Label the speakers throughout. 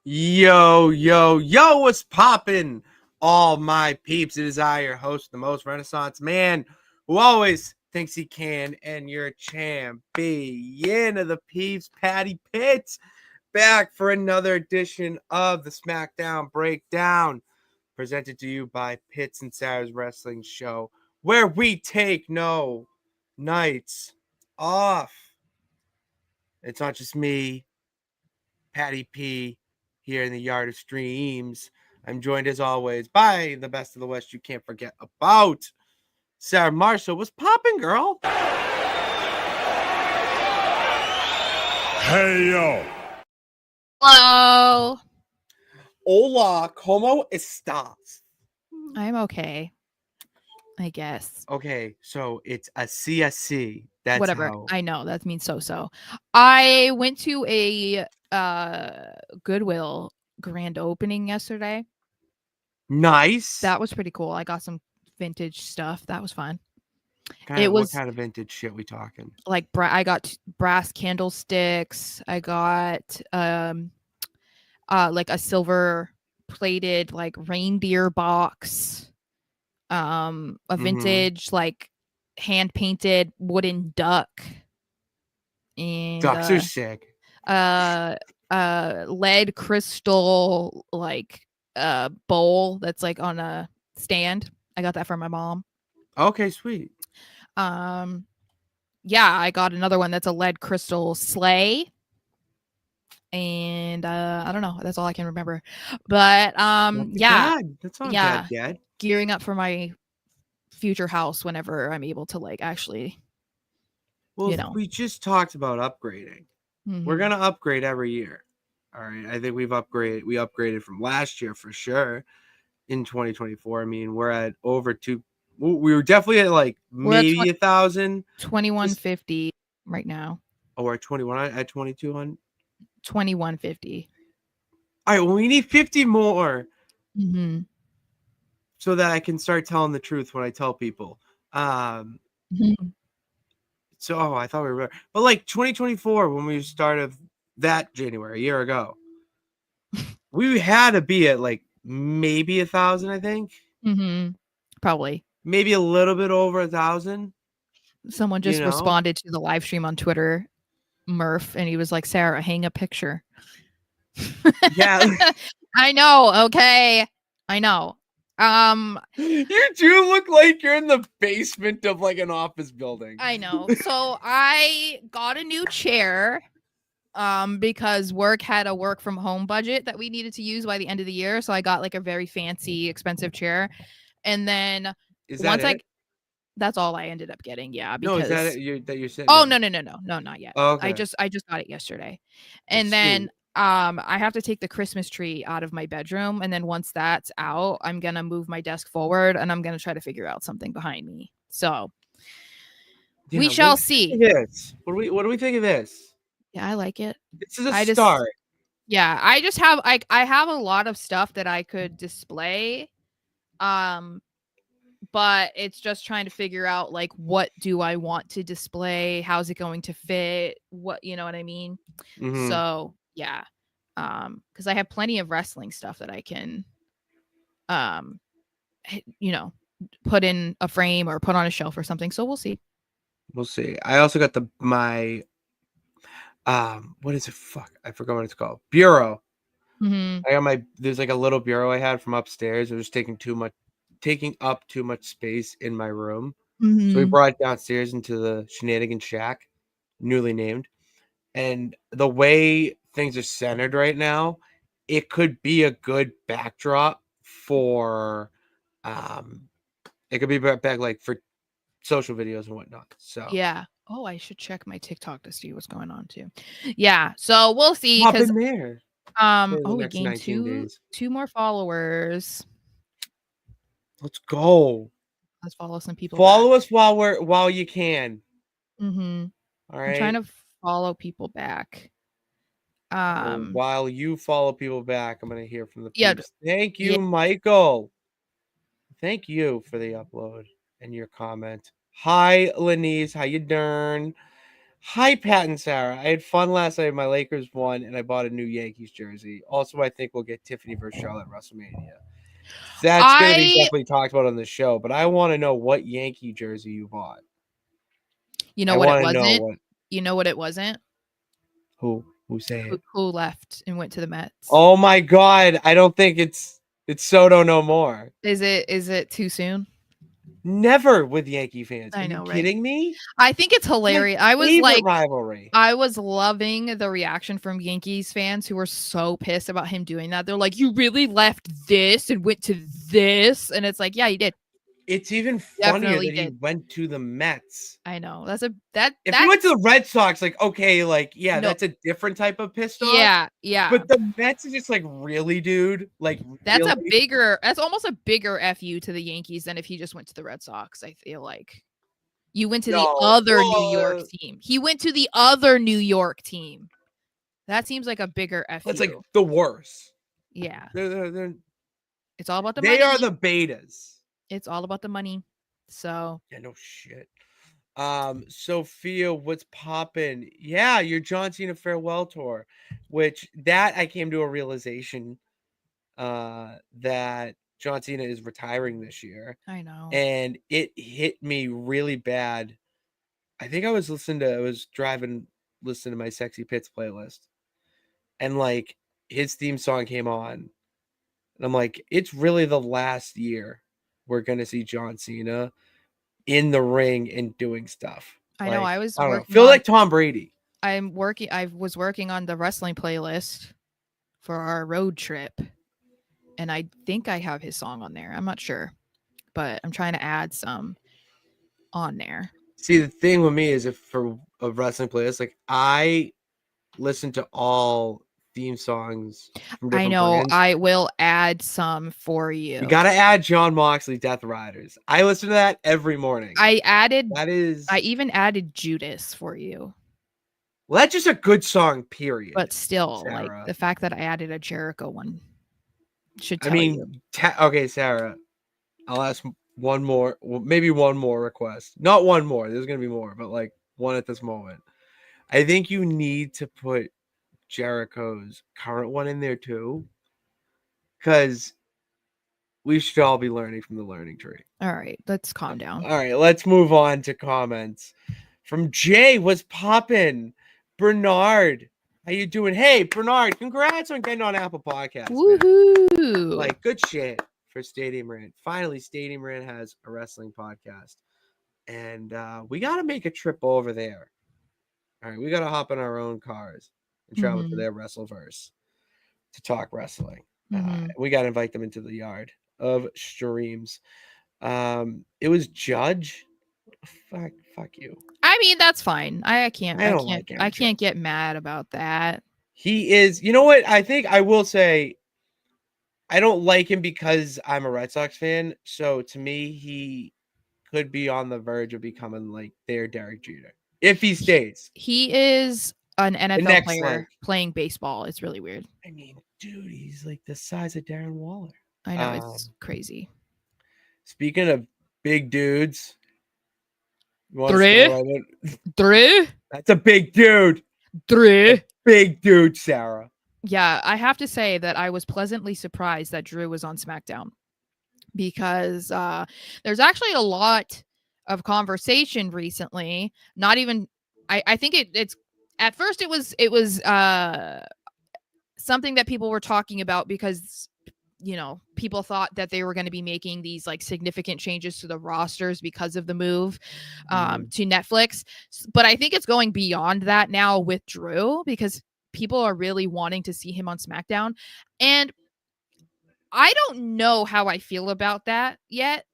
Speaker 1: Yo, what's poppin'? All my peeps, it is I, your host, the most Renaissance man, who always thinks he can, and your champion of the peeps, Patty Pitts, back for another edition of the Smackdown Breakdown, presented to you by Pitts and Sara's Wrestling Show, where we take no nights off. It's not just me, Patty P, here in the Yard of Streams. I'm joined as always by the best of the West you can't forget about, Sara Marshall. What's popping, girl?
Speaker 2: Hey, yo.
Speaker 3: Hello.
Speaker 1: Hola, ¿cómo estás?
Speaker 3: I'm okay, I guess.
Speaker 1: Okay, so it's a CSC. That's
Speaker 3: Whatever.
Speaker 1: how.
Speaker 3: I know that means so. I went to a Goodwill grand opening yesterday.
Speaker 1: Nice.
Speaker 3: That was pretty cool. I got some vintage stuff. That was fun.
Speaker 1: What kind of vintage shit we talking?
Speaker 3: Like I got brass candlesticks. I got like a silver plated like reindeer box. A vintage like hand painted wooden duck. And
Speaker 1: Ducks are sick.
Speaker 3: Lead crystal like bowl that's like on a stand. I got that from my mom.
Speaker 1: Okay, sweet.
Speaker 3: Yeah, I got another one that's a lead crystal sleigh. And I don't know, that's all I can remember. But yeah.
Speaker 1: That's not bad yet.
Speaker 3: Gearing up for my future house whenever I'm able to like actually.
Speaker 1: Well, we just talked about upgrading. Mm-hmm. We're gonna upgrade every year. All right. I think we upgraded from last year for sure in 2024. I mean, we're at over we were definitely at like maybe 1,000.
Speaker 3: 2150 right now.
Speaker 1: Oh, we're at 21 at 2200.
Speaker 3: 2150.
Speaker 1: All right, well, we need 50 more.
Speaker 3: Mm-hmm.
Speaker 1: So that I can start telling the truth when I tell people. So I thought we were, but like 2024, when we started that January, a year ago, we had to be at like maybe 1,000, I think.
Speaker 3: Probably.
Speaker 1: Maybe a little bit over 1,000.
Speaker 3: Someone just responded to the live stream on Twitter, Murph, and he was like, "Sara, hang a picture."
Speaker 1: Yeah.
Speaker 3: I know. Okay. I know.
Speaker 1: You do look like you're in the basement of like an office building.
Speaker 3: I know. So I got a new chair because work had a work from home budget that we needed to use by the end of the year. So I got like a very fancy, expensive chair. And then that's all I ended up getting. Yeah. Because...
Speaker 1: No, is that it? That you're sitting?
Speaker 3: Oh, no, not yet.
Speaker 1: Oh, okay.
Speaker 3: I just got it yesterday. And then I have to take the Christmas tree out of my bedroom. And then once that's out, I'm going to move my desk forward and I'm going to try to figure out something behind me. So we shall see.
Speaker 1: What do we think of this?
Speaker 3: Yeah, I like it.
Speaker 1: This is a start.
Speaker 3: Yeah, I just have I have a lot of stuff that I could display. But it's just trying to figure out like what do I want to display? How's it going to fit? What, you know what I mean? Mm-hmm. So yeah. Because I have plenty of wrestling stuff that I can put in a frame or put on a shelf or something. So we'll see.
Speaker 1: I also got my what is it? Fuck, I forgot what it's called. Bureau. Mm-hmm. I got there's like a little bureau I had from upstairs. It was taking up too much space in my room. Mm-hmm. So we brought it downstairs into the Shenanigan Shack, newly named. And the way things are centered right now, it could be a good backdrop for it could be back like for social videos and whatnot. So
Speaker 3: yeah. Oh, I should check my TikTok to see what's going on too. Yeah. So we'll see.
Speaker 1: Hop in there.
Speaker 3: We gained two more followers.
Speaker 1: Let's go.
Speaker 3: Let's follow some people.
Speaker 1: Follow us while you can.
Speaker 3: Mm-hmm.
Speaker 1: All right.
Speaker 3: I'm trying to follow people back.
Speaker 1: While you follow people back, I'm gonna hear from the
Speaker 3: peeps.
Speaker 1: Yeah. Thank you, Michael. Thank you for the upload and your comment. Hi, Lenise. How you doing? Hi, Pat and Sarah. I had fun last night. My Lakers won, and I bought a new Yankees jersey. Also, I think we'll get Tiffany versus Charlotte at WrestleMania. That's going to be
Speaker 3: I,
Speaker 1: definitely talked about on the show, but I want to know what Yankee jersey you bought.
Speaker 3: you know
Speaker 1: I
Speaker 3: what it
Speaker 1: want to know
Speaker 3: wasn't?
Speaker 1: what
Speaker 3: You know what it wasn't?
Speaker 1: who say
Speaker 3: Who,
Speaker 1: it.
Speaker 3: who left and went to the Mets?
Speaker 1: Oh my God! I don't think it's Soto no more.
Speaker 3: Is it too soon?
Speaker 1: Never with Yankee fans. Are
Speaker 3: I
Speaker 1: you
Speaker 3: know, right?
Speaker 1: kidding me?
Speaker 3: I think it's
Speaker 1: My
Speaker 3: hilarious.
Speaker 1: favorite rivalry.
Speaker 3: I was loving the reaction from Yankees fans who were so pissed about him doing that. They're like, "You really left this and went to this," and it's like, "Yeah, you did.
Speaker 1: It's even funnier
Speaker 3: Definitely
Speaker 1: that he
Speaker 3: did."
Speaker 1: went to the Mets.
Speaker 3: I know. That's
Speaker 1: If he went to the Red Sox, like, okay, like, yeah,
Speaker 3: no.
Speaker 1: that's a different type of pissed off.
Speaker 3: Yeah, yeah.
Speaker 1: But the Mets is just like, really, dude? Like,
Speaker 3: That's
Speaker 1: really?
Speaker 3: a bigger. That's almost a bigger fu to the Yankees than if he just went to the Red Sox. I feel like you went to the
Speaker 1: No.
Speaker 3: other New York team. He went to the other New York team. That seems like a bigger
Speaker 1: That's like
Speaker 3: fu.
Speaker 1: the worst.
Speaker 3: Yeah,
Speaker 1: They're
Speaker 3: it's all about the
Speaker 1: they
Speaker 3: money.
Speaker 1: are the betas.
Speaker 3: It's all about the money. So
Speaker 1: Yeah, no shit. Sophia, what's poppin'? Yeah, your John Cena farewell tour, which that I came to a realization that John Cena is retiring this year.
Speaker 3: I know.
Speaker 1: And it hit me really bad. I think I was driving, listening to my Sexy Pits playlist, and like his theme song came on, and I'm like, it's really the last year we're gonna see John Cena in the ring and doing stuff.
Speaker 3: I know.
Speaker 1: Like,
Speaker 3: I was
Speaker 1: I don't know,
Speaker 3: working
Speaker 1: feel
Speaker 3: on.
Speaker 1: like Tom Brady.
Speaker 3: I was working on the wrestling playlist for our road trip, and I think I have his song on there. I'm not sure, but I'm trying to add some on there.
Speaker 1: See, the thing with me is if for a wrestling playlist, like I listen to all theme songs from
Speaker 3: I
Speaker 1: different
Speaker 3: know.
Speaker 1: brands.
Speaker 3: I will add some for you.
Speaker 1: You gotta add John Moxley, Death Riders. I listen to that every morning.
Speaker 3: I
Speaker 1: I
Speaker 3: even added Judas for you.
Speaker 1: Well, that's just a good song, period.
Speaker 3: But still, like
Speaker 1: Sarah.
Speaker 3: the fact that I added a Jericho one should
Speaker 1: I
Speaker 3: tell you.
Speaker 1: mean, okay, Sarah. I'll ask one more, maybe one more request. Not one more. There's gonna be more, but like one at this moment. I think you need to put Jericho's current one in there too, because we should all be learning from the learning tree.
Speaker 3: All right, let's calm down.
Speaker 1: All right, let's move on to comments from Jay. What's poppin'? Bernard, how you doing? Hey, Bernard, congrats on getting on Apple Podcasts.
Speaker 3: Woohoo!
Speaker 1: Like, good shit for Stadium Rant. Finally, Stadium Rant has a wrestling podcast, and we got to make a trip over there. All right, we got to hop in our own cars and travel to their Wrestleverse to talk wrestling. We got to invite them into the yard of streams. It was Judge. Fuck you.
Speaker 3: I mean, that's fine. I can't
Speaker 1: Judge.
Speaker 3: get mad about that.
Speaker 1: He is, you know what? I think I will say I don't like him because I'm a Red Sox fan. So to me, he could be on the verge of becoming like their Derek Jeter if he stays.
Speaker 3: He is an NFL player
Speaker 1: like,
Speaker 3: playing baseball. It's really weird.
Speaker 1: I mean, dude, he's like the size of Darren Waller.
Speaker 3: I know, it's crazy.
Speaker 1: Speaking of big dudes,
Speaker 3: Three.
Speaker 1: That's a big dude. Big dude, Sarah.
Speaker 3: Yeah, I have to say that I was pleasantly surprised that Drew was on Smackdown because there's actually a lot of conversation recently. Not even, I think it's at first it was something that people were talking about because people thought that they were going to be making these like significant changes to the rosters because of the move to Netflix. But I think it's going beyond that now with Drew because people are really wanting to see him on SmackDown. And I don't know how I feel about that yet,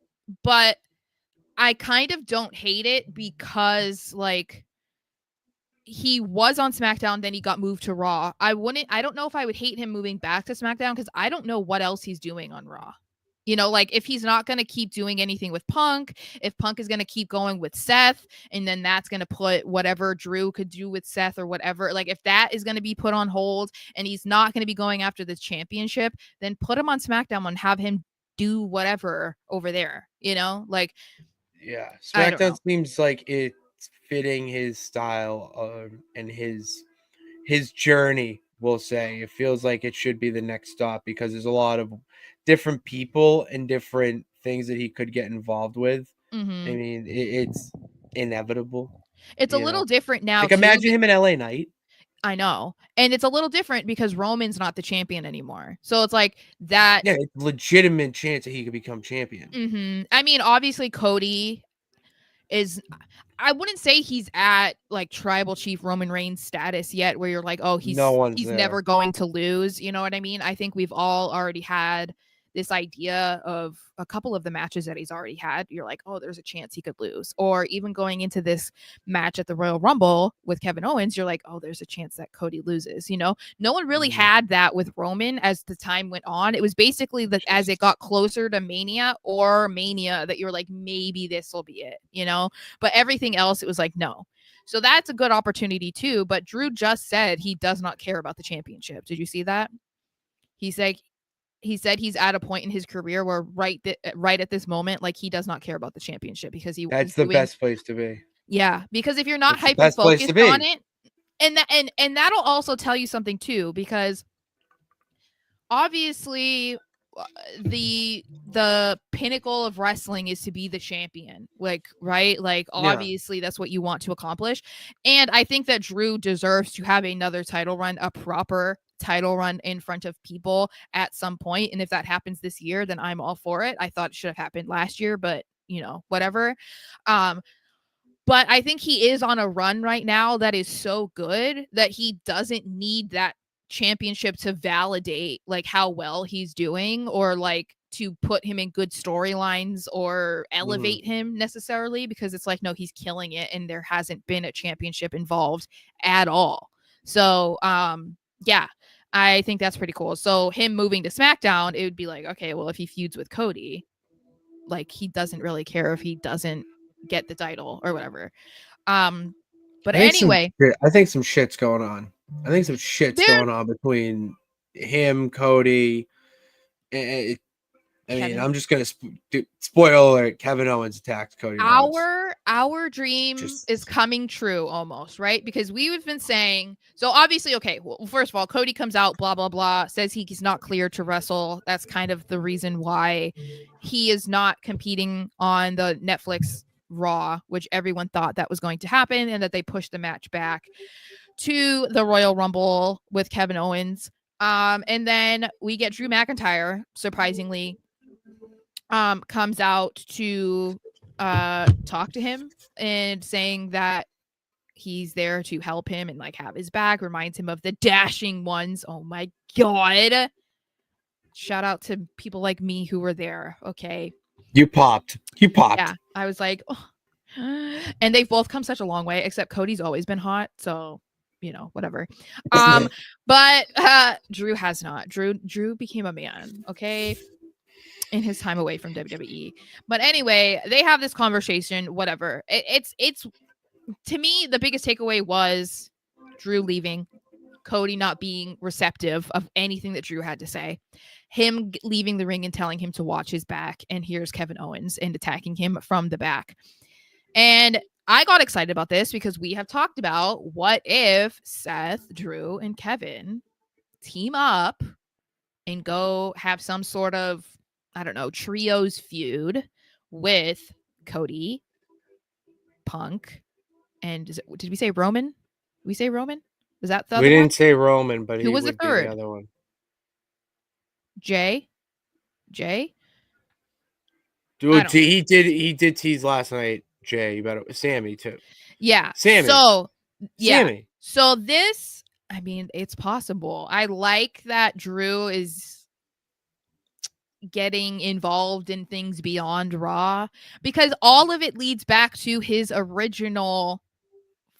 Speaker 3: but I kind of don't hate it because like he was on SmackDown, then he got moved to Raw. I don't know if I would hate him moving back to SmackDown because I don't know what else he's doing on Raw. Like if he's not going to keep doing anything with Punk, if Punk is going to keep going with Seth, and then that's going to put whatever Drew could do with Seth or whatever, like if that is going to be put on hold and he's not going to be going after the championship, then put him on SmackDown and have him do whatever over there, like.
Speaker 1: Yeah, SmackDown seems like it's fitting his style and his journey. We'll say it feels like it should be the next stop because there's a lot of different people and different things that he could get involved with. I
Speaker 3: Mm-hmm.
Speaker 1: mean, it's inevitable,
Speaker 3: It's a
Speaker 1: you
Speaker 3: little
Speaker 1: know.
Speaker 3: different now
Speaker 1: Like
Speaker 3: too.
Speaker 1: imagine him in LA Knight.
Speaker 3: I know. And it's a little different because Roman's not the champion anymore. So it's like that.
Speaker 1: Yeah, it's a legitimate chance that he could become champion.
Speaker 3: I mean, obviously Cody is, I wouldn't say he's at like tribal chief Roman Reigns status yet where you're like, oh,
Speaker 1: No one's
Speaker 3: he's
Speaker 1: there.
Speaker 3: never going to lose. You know what I mean? I think we've all already had this idea of a couple of the matches that he's already had. You're like, oh, there's a chance he could lose. Or even going into this match at the Royal Rumble with Kevin Owens, you're like, oh, there's a chance that Cody loses. You know, no one really had that with Roman as the time went on. It was basically that as it got closer to Mania that you're like, maybe this will be it, you know? But everything else, it was like, no. So that's a good opportunity too. But Drew just said he does not care about the championship. Did you see that? He said he's at a point in his career where right at this moment, like he does not care about the championship because he's
Speaker 1: That's the
Speaker 3: doing,
Speaker 1: best place to be.
Speaker 3: yeah, because if you're not
Speaker 1: It's the
Speaker 3: hyper
Speaker 1: best place to
Speaker 3: focused on
Speaker 1: be.
Speaker 3: it, and that'll also tell you something too, because obviously the pinnacle of wrestling is to be the champion, like, right, like obviously that's what you want to accomplish. And I think that Drew deserves to have another title run, a proper title run in front of people at some point. And if that happens this year, then I'm all for it. I thought it should have happened last year, but you know, whatever. But I think he is on a run right now that is so good that he doesn't need that championship to validate like how well he's doing, or like to put him in good storylines or elevate him necessarily, because it's like, no, he's killing it and there hasn't been a championship involved at all. So yeah, I think that's pretty cool. So him moving to SmackDown, it would be like, okay, well, if he feuds with Cody, like he doesn't really care if he doesn't get the title or whatever. But anyway,
Speaker 1: I think some shit's going on. I think some shit's
Speaker 3: there,
Speaker 1: going on between him, Cody. I mean, I'm just gonna spoil alert. Kevin Owens attacked Cody Rhodes.
Speaker 3: Our dream is coming true almost, right? Because we've been saying, so obviously, okay, well, first of all, Cody comes out, blah, blah, blah, says he's not cleared to wrestle. That's kind of the reason why he is not competing on the Netflix Raw, which everyone thought that was going to happen, and that they pushed the match back to the Royal Rumble with Kevin Owens. And then we get Drew McIntyre, surprisingly, comes out to talk to him and saying that he's there to help him and like have his back, reminds him of the Dashing Ones. Oh my god. Shout out to people like me who were there. Okay.
Speaker 1: You popped.
Speaker 3: Yeah. I was like, oh. And they've both come such a long way, except Cody's always been hot. So, you know, whatever. But Drew has not. Drew became a man. Okay. In his time away from WWE. But anyway, they have this conversation, whatever. It's to me, the biggest takeaway was Drew leaving, Cody not being receptive of anything that Drew had to say, him leaving the ring and telling him to watch his back, and here's Kevin Owens and attacking him from the back. And I got excited about this because we have talked about, what if Seth, Drew, and Kevin team up and go have some sort of, I don't know, trios feud with Cody, Punk, and did we say Roman? Did we say Roman? Was that the other one?
Speaker 1: We didn't say Roman, but
Speaker 3: who
Speaker 1: he
Speaker 3: was the
Speaker 1: would be
Speaker 3: third?
Speaker 1: the other one.
Speaker 3: Jay?
Speaker 1: Dude, he did tease last night, Jay. You better Sammy too.
Speaker 3: Yeah.
Speaker 1: Sammy.
Speaker 3: So yeah.
Speaker 1: Sammy.
Speaker 3: So this, I mean, it's possible. I like that Drew is getting involved in things beyond Raw, because all of it leads back to his original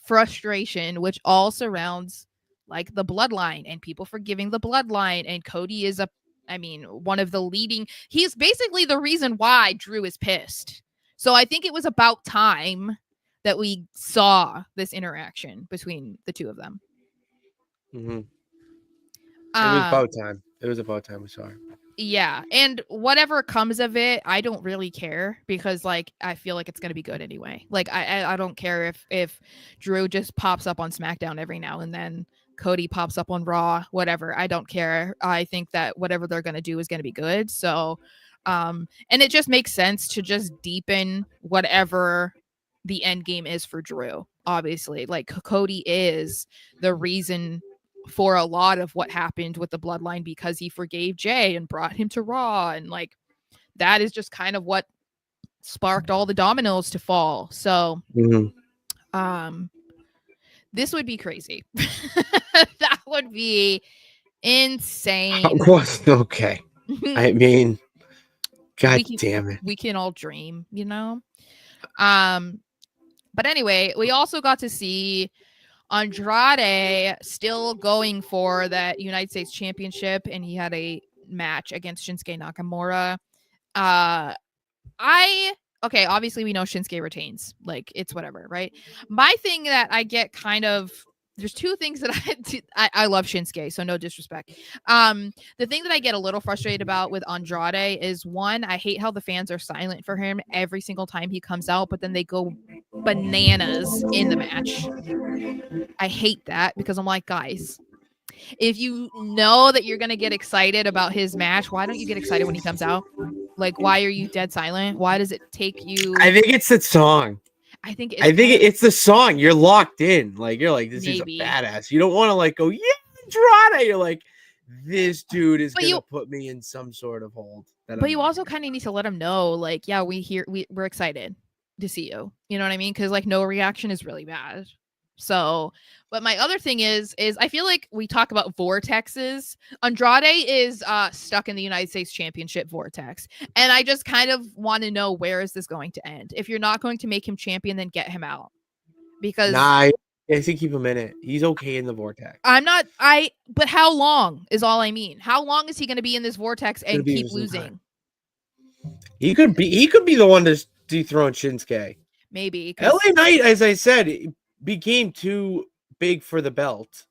Speaker 3: frustration, which all surrounds like the bloodline and people forgiving the bloodline. And Cody is one of the leading, he's basically the reason why Drew is pissed. So I think it was about time that we saw this interaction between the two of them.
Speaker 1: It was about time. It was about time we saw her.
Speaker 3: Yeah, and whatever comes of it, I don't really care because like I feel like it's gonna be good anyway. Like I don't care if Drew just pops up on SmackDown every now and then, Cody pops up on Raw, whatever. I don't care. I think that whatever they're gonna do is gonna be good. So, and it just makes sense to just deepen whatever the end game is for Drew. Obviously, like Cody is the reason for a lot of what happened with the bloodline because he forgave Jay and brought him to Raw, and like that is just kind of what sparked all the dominoes to fall. So um this would be crazy. That would be insane.
Speaker 1: Okay. I mean, God damn it.
Speaker 3: We can all dream, you know. But anyway, we also got to see Andrade still going for that United States Championship, and he had a match against Shinsuke Nakamura. Okay, obviously we know Shinsuke retains. Like, it's whatever, right? My thing that I get kind of there's two things that I love Shinsuke, so no disrespect. The thing that I get a little frustrated about with Andrade is one, I hate how the fans are silent for him every single time he comes out, but then they go bananas in the match. I hate that because I'm like, guys, if you know that you're gonna get excited about his match, why don't you get excited when he comes out? Like, why are you dead silent? Why does it take you?
Speaker 1: I think it's the song.
Speaker 3: I think
Speaker 1: it's the song. You're locked in. Like, you're like, this is a badass. You don't want to like go, yeah, Andrade. You're like, this dude is gonna put me in some sort of hold.
Speaker 3: But you also kind of need to let him know, like, yeah, we're excited to see you. You know what I mean? Because like no reaction is really bad. So, but my other thing is I feel like we talk about vortexes. Andrade is stuck in the United States Championship vortex. And I just kind of want to know, where is this going to end? If you're not going to make him champion, then get him out. Because
Speaker 1: I think keep him in it. He's okay in the vortex.
Speaker 3: But how long is all I mean? How long is he going to be in this vortex and keep losing?
Speaker 1: He could be the one to dethrone Shinsuke.
Speaker 3: Maybe.
Speaker 1: LA Knight, as I said, became too big for the belt.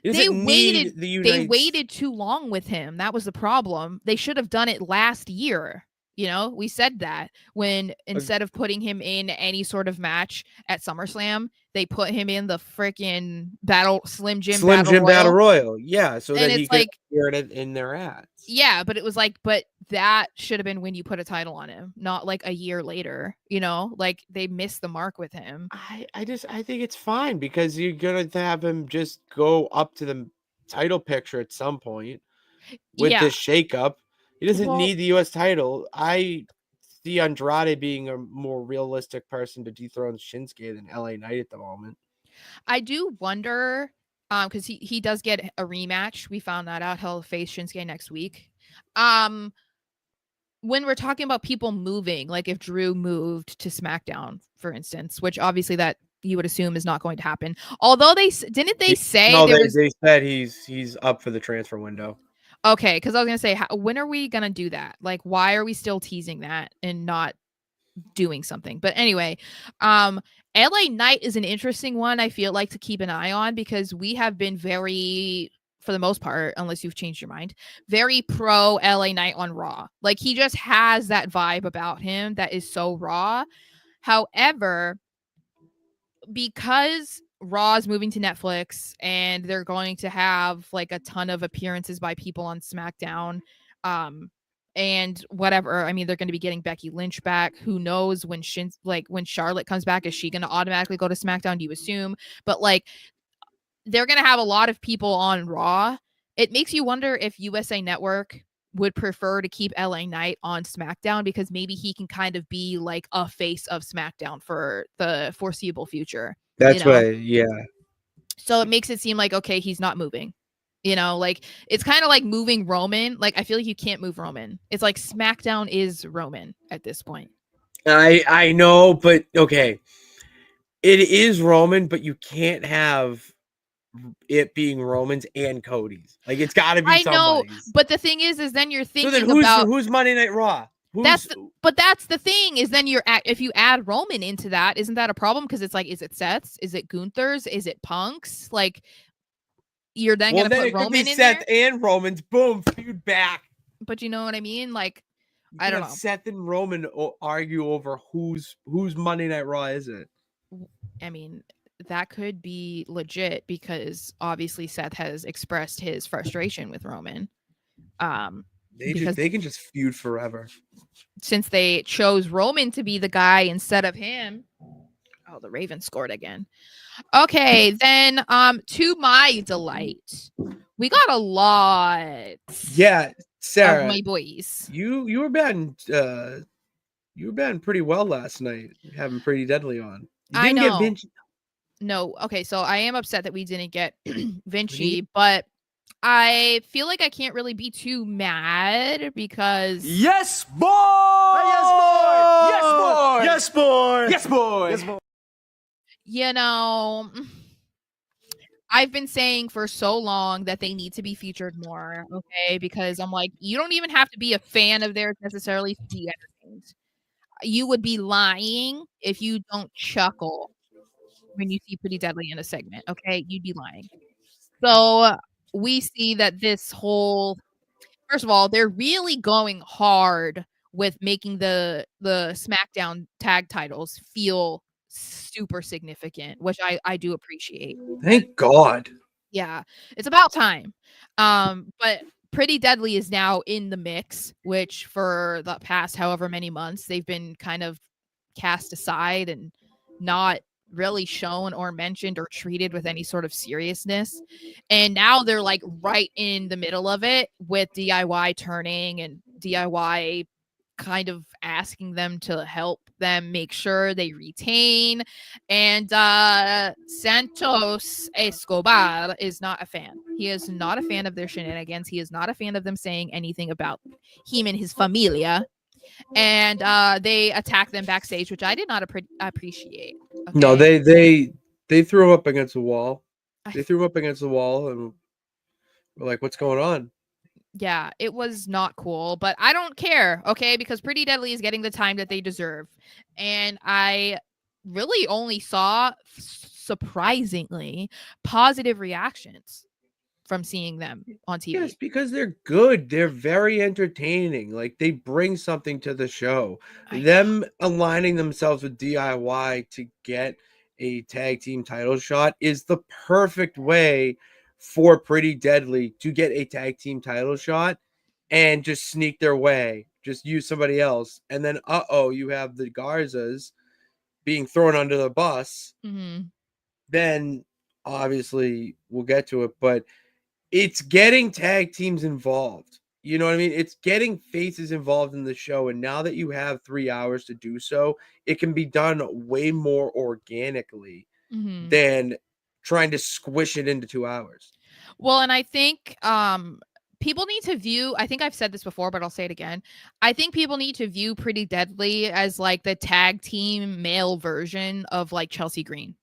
Speaker 3: They waited too long with him. That was the problem. They should have done it last year. You know, we said that when instead of putting him in any sort of match at SummerSlam, they put him in the freaking Slim Jim Battle
Speaker 1: Royal. Yeah, so that he could
Speaker 3: like,
Speaker 1: hear it in their ads.
Speaker 3: Yeah, but it was like, but that should have been when you put a title on him, not like a year later. You know, like they missed the mark with him.
Speaker 1: I think it's fine because you're gonna have him just go up to the title picture at some point with this shakeup. He doesn't need the U.S. title. I see Andrade being a more realistic person to dethrone Shinsuke than LA Knight at the moment.
Speaker 3: I do wonder, because he does get a rematch. We found that out. He'll face Shinsuke next week. When we're talking about people moving, like if Drew moved to SmackDown, for instance, which obviously that you would assume is not going to happen. Although they say
Speaker 1: they said he's up for the transfer window.
Speaker 3: Okay, because I was gonna say, when are we gonna do that? Like, why are we still teasing that and not doing something? But anyway, LA Knight is an interesting one. I feel like to keep an eye on because we have been very, for the most part, unless you've changed your mind, very pro LA Knight on Raw. Like he just has that vibe about him that is so Raw. However, because Raw is moving to Netflix and they're going to have like a ton of appearances by people on SmackDown, and whatever. I mean, they're going to be getting Becky Lynch back. Who knows when when Charlotte comes back, is she going to automatically go to SmackDown? Do you assume? But like, they're going to have a lot of people on Raw. It makes you wonder if USA Network would prefer to keep LA Knight on SmackDown because maybe he can kind of be like a face of SmackDown for the foreseeable future.
Speaker 1: That's
Speaker 3: So it makes it seem like, okay, he's not moving. You know, like it's kind of like moving Roman. Like I feel like you can't move Roman. It's like SmackDown is Roman at this point.
Speaker 1: I know, but okay. It is Roman, but you can't have it being Roman's and Cody's. Like it's got to be somebody's. I know,
Speaker 3: but the thing is then you're thinking about
Speaker 1: who's Monday Night Raw.
Speaker 3: That's the thing is then if you add Roman into that, isn't that a problem? Because it's like, is it Seth's? Is it Gunther's? Is it Punk's? Like you're then going to put Roman in
Speaker 1: Seth
Speaker 3: there?
Speaker 1: and Roman's. Boom, feud back.
Speaker 3: but you know what I mean? Like,
Speaker 1: You
Speaker 3: I
Speaker 1: could
Speaker 3: don't
Speaker 1: have
Speaker 3: know.
Speaker 1: Seth and Roman argue over whose Monday Night Raw is it.
Speaker 3: I mean, that could be legit because obviously Seth has expressed his frustration with Roman. Because
Speaker 1: They can just feud forever.
Speaker 3: since they chose Roman to be the guy instead of him. Oh, the Ravens scored again. Okay, then to my delight, we got a lot.
Speaker 1: Yeah, Sarah,
Speaker 3: of my boys.
Speaker 1: you were batting pretty well last night, having Pretty Deadly on. You
Speaker 3: I
Speaker 1: didn't get
Speaker 3: know.
Speaker 1: Vinci.
Speaker 3: No, okay, so I am upset that we didn't get Vinci, but I feel like I can't really be too mad because
Speaker 2: Yes, boy! Yes, boy! Yes, boy! Yes, boy! Yes, boy! Yes, boy!
Speaker 3: you know, I've been saying for so long that they need to be featured more, okay? Because I'm like, you don't even have to be a fan of theirs necessarily to be entertained. You would be lying if you don't chuckle when you see Pretty Deadly in a segment, okay? You'd be lying. So we see that this whole first of all, they're really going hard with making the Smackdown tag titles feel super significant, which I do appreciate.
Speaker 1: Thank God.
Speaker 3: Yeah, it's about time. But Pretty Deadly is now in the mix, which for the past however many months they've been kind of cast aside and not really shown or mentioned or treated with any sort of seriousness. And now they're like right in the middle of it with DIY turning and DIY kind of asking them to help them make sure they retain. And Santos Escobar is not a fan. He is not a fan of their shenanigans. He is not a fan of them saying anything about him and his familia. And they attack them backstage, which I did not appreciate. Okay?
Speaker 1: No, they threw him up against the wall. They threw him up against the wall, and we're like, "What's going on?"
Speaker 3: Yeah, it was not cool, but I don't care, okay? Because Pretty Deadly is getting the time that they deserve. And I really only saw surprisingly positive reactions from seeing them on TV.
Speaker 1: Yes, because they're good. They're very entertaining. Like they bring something to the show. Them aligning themselves with DIY to get a tag team title shot is the perfect way for Pretty Deadly to get a tag team title shot and just sneak their way. Just use somebody else. And then you have the Garzas being thrown under the bus.
Speaker 3: Mm-hmm.
Speaker 1: Then obviously we'll get to it, but it's getting tag teams involved. You know what I mean? It's getting faces involved in the show. And now that you have 3 hours to do so, it can be done way more organically than trying to squish it into 2 hours.
Speaker 3: Well, and I think people need to view, I think I've said this before, but I'll say it again. I think people need to view Pretty Deadly as like the tag team male version of like Chelsea Green.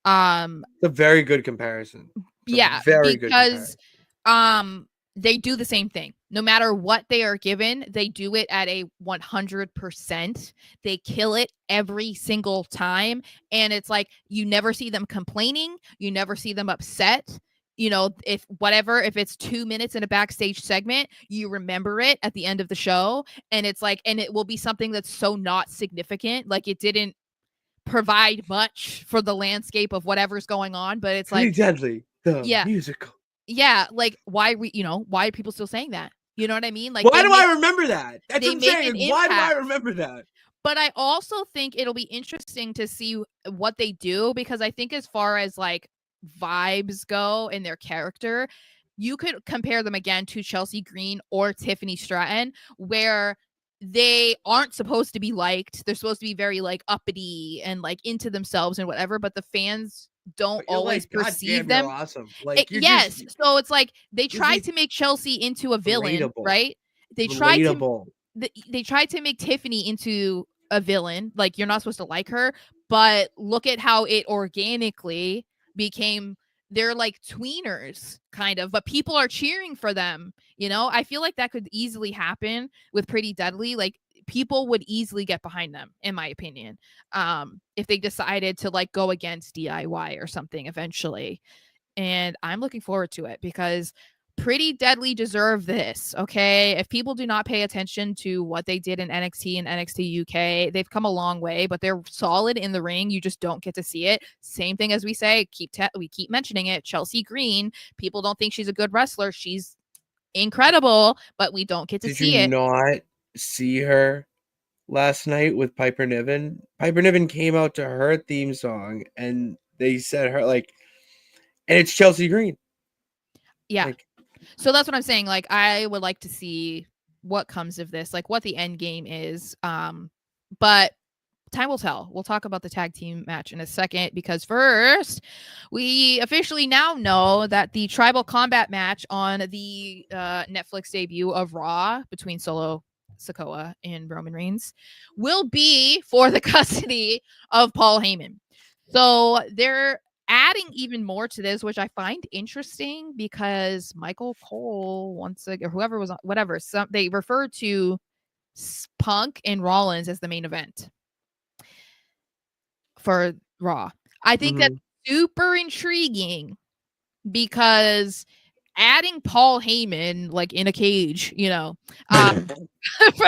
Speaker 1: It's a very good comparison.
Speaker 3: Yeah,
Speaker 1: very good
Speaker 3: because
Speaker 1: comparison.
Speaker 3: they do the same thing. No matter what they are given, they do it at a 100%. They kill it every single time. And it's like you never see them complaining, you never see them upset. You know, if it's 2 minutes in a backstage segment, you remember it at the end of the show. And it's like, and it will be something that's so not significant. Like it didn't provide much for the landscape of whatever's going on, but it's
Speaker 1: Pretty
Speaker 3: like
Speaker 1: Deadly, the musical.
Speaker 3: Yeah, like why are people still saying that? You know what I mean? Like
Speaker 1: why do I remember that? That's what I'm saying. Why do I remember that?
Speaker 3: But I also think it'll be interesting to see what they do because I think as far as like vibes go and their character, you could compare them again to Chelsea Green or Tiffany Stratton, where they aren't supposed to be liked. They're supposed to be very like uppity and like into themselves and whatever, but the fans don't always perceive them.
Speaker 1: You're awesome. Like
Speaker 3: yes. So it's like they tried to make Chelsea into a villain,
Speaker 1: relatable.
Speaker 3: Right? They tried to make Tiffany into a villain. Like you're not supposed to like her, but look at how it organically became. They're like tweeners kind of, but people are cheering for them. You know, I feel like that could easily happen with Pretty Deadly. Like people would easily get behind them, in my opinion, if they decided to like go against DIY or something eventually. And I'm looking forward to it because Pretty Deadly deserve this, okay? If people do not pay attention to what they did in NXT and NXT UK, they've come a long way, but they're solid in the ring. You just don't get to see it. Same thing as we say, we keep mentioning it. Chelsea Green, people don't think she's a good wrestler. She's incredible, but we don't get to see it.
Speaker 1: Did you not see her last night with Piper Niven? Piper Niven came out to her theme song, and they said her and it's Chelsea Green.
Speaker 3: Yeah. So that's what I'm saying. Like, I would like to see what comes of this, like what the end game is. But time will tell. We'll talk about the tag team match in a second, because first, we officially now know that the tribal combat match on the Netflix debut of Raw between Solo Sikoa and Roman Reigns will be for the custody of Paul Heyman. So they're adding even more to this, which I find interesting, because Michael Cole, once again, or whoever was on, whatever, they refer to Punk and Rollins as the main event for Raw. I think that's super intriguing, because adding Paul Heyman like in a cage, for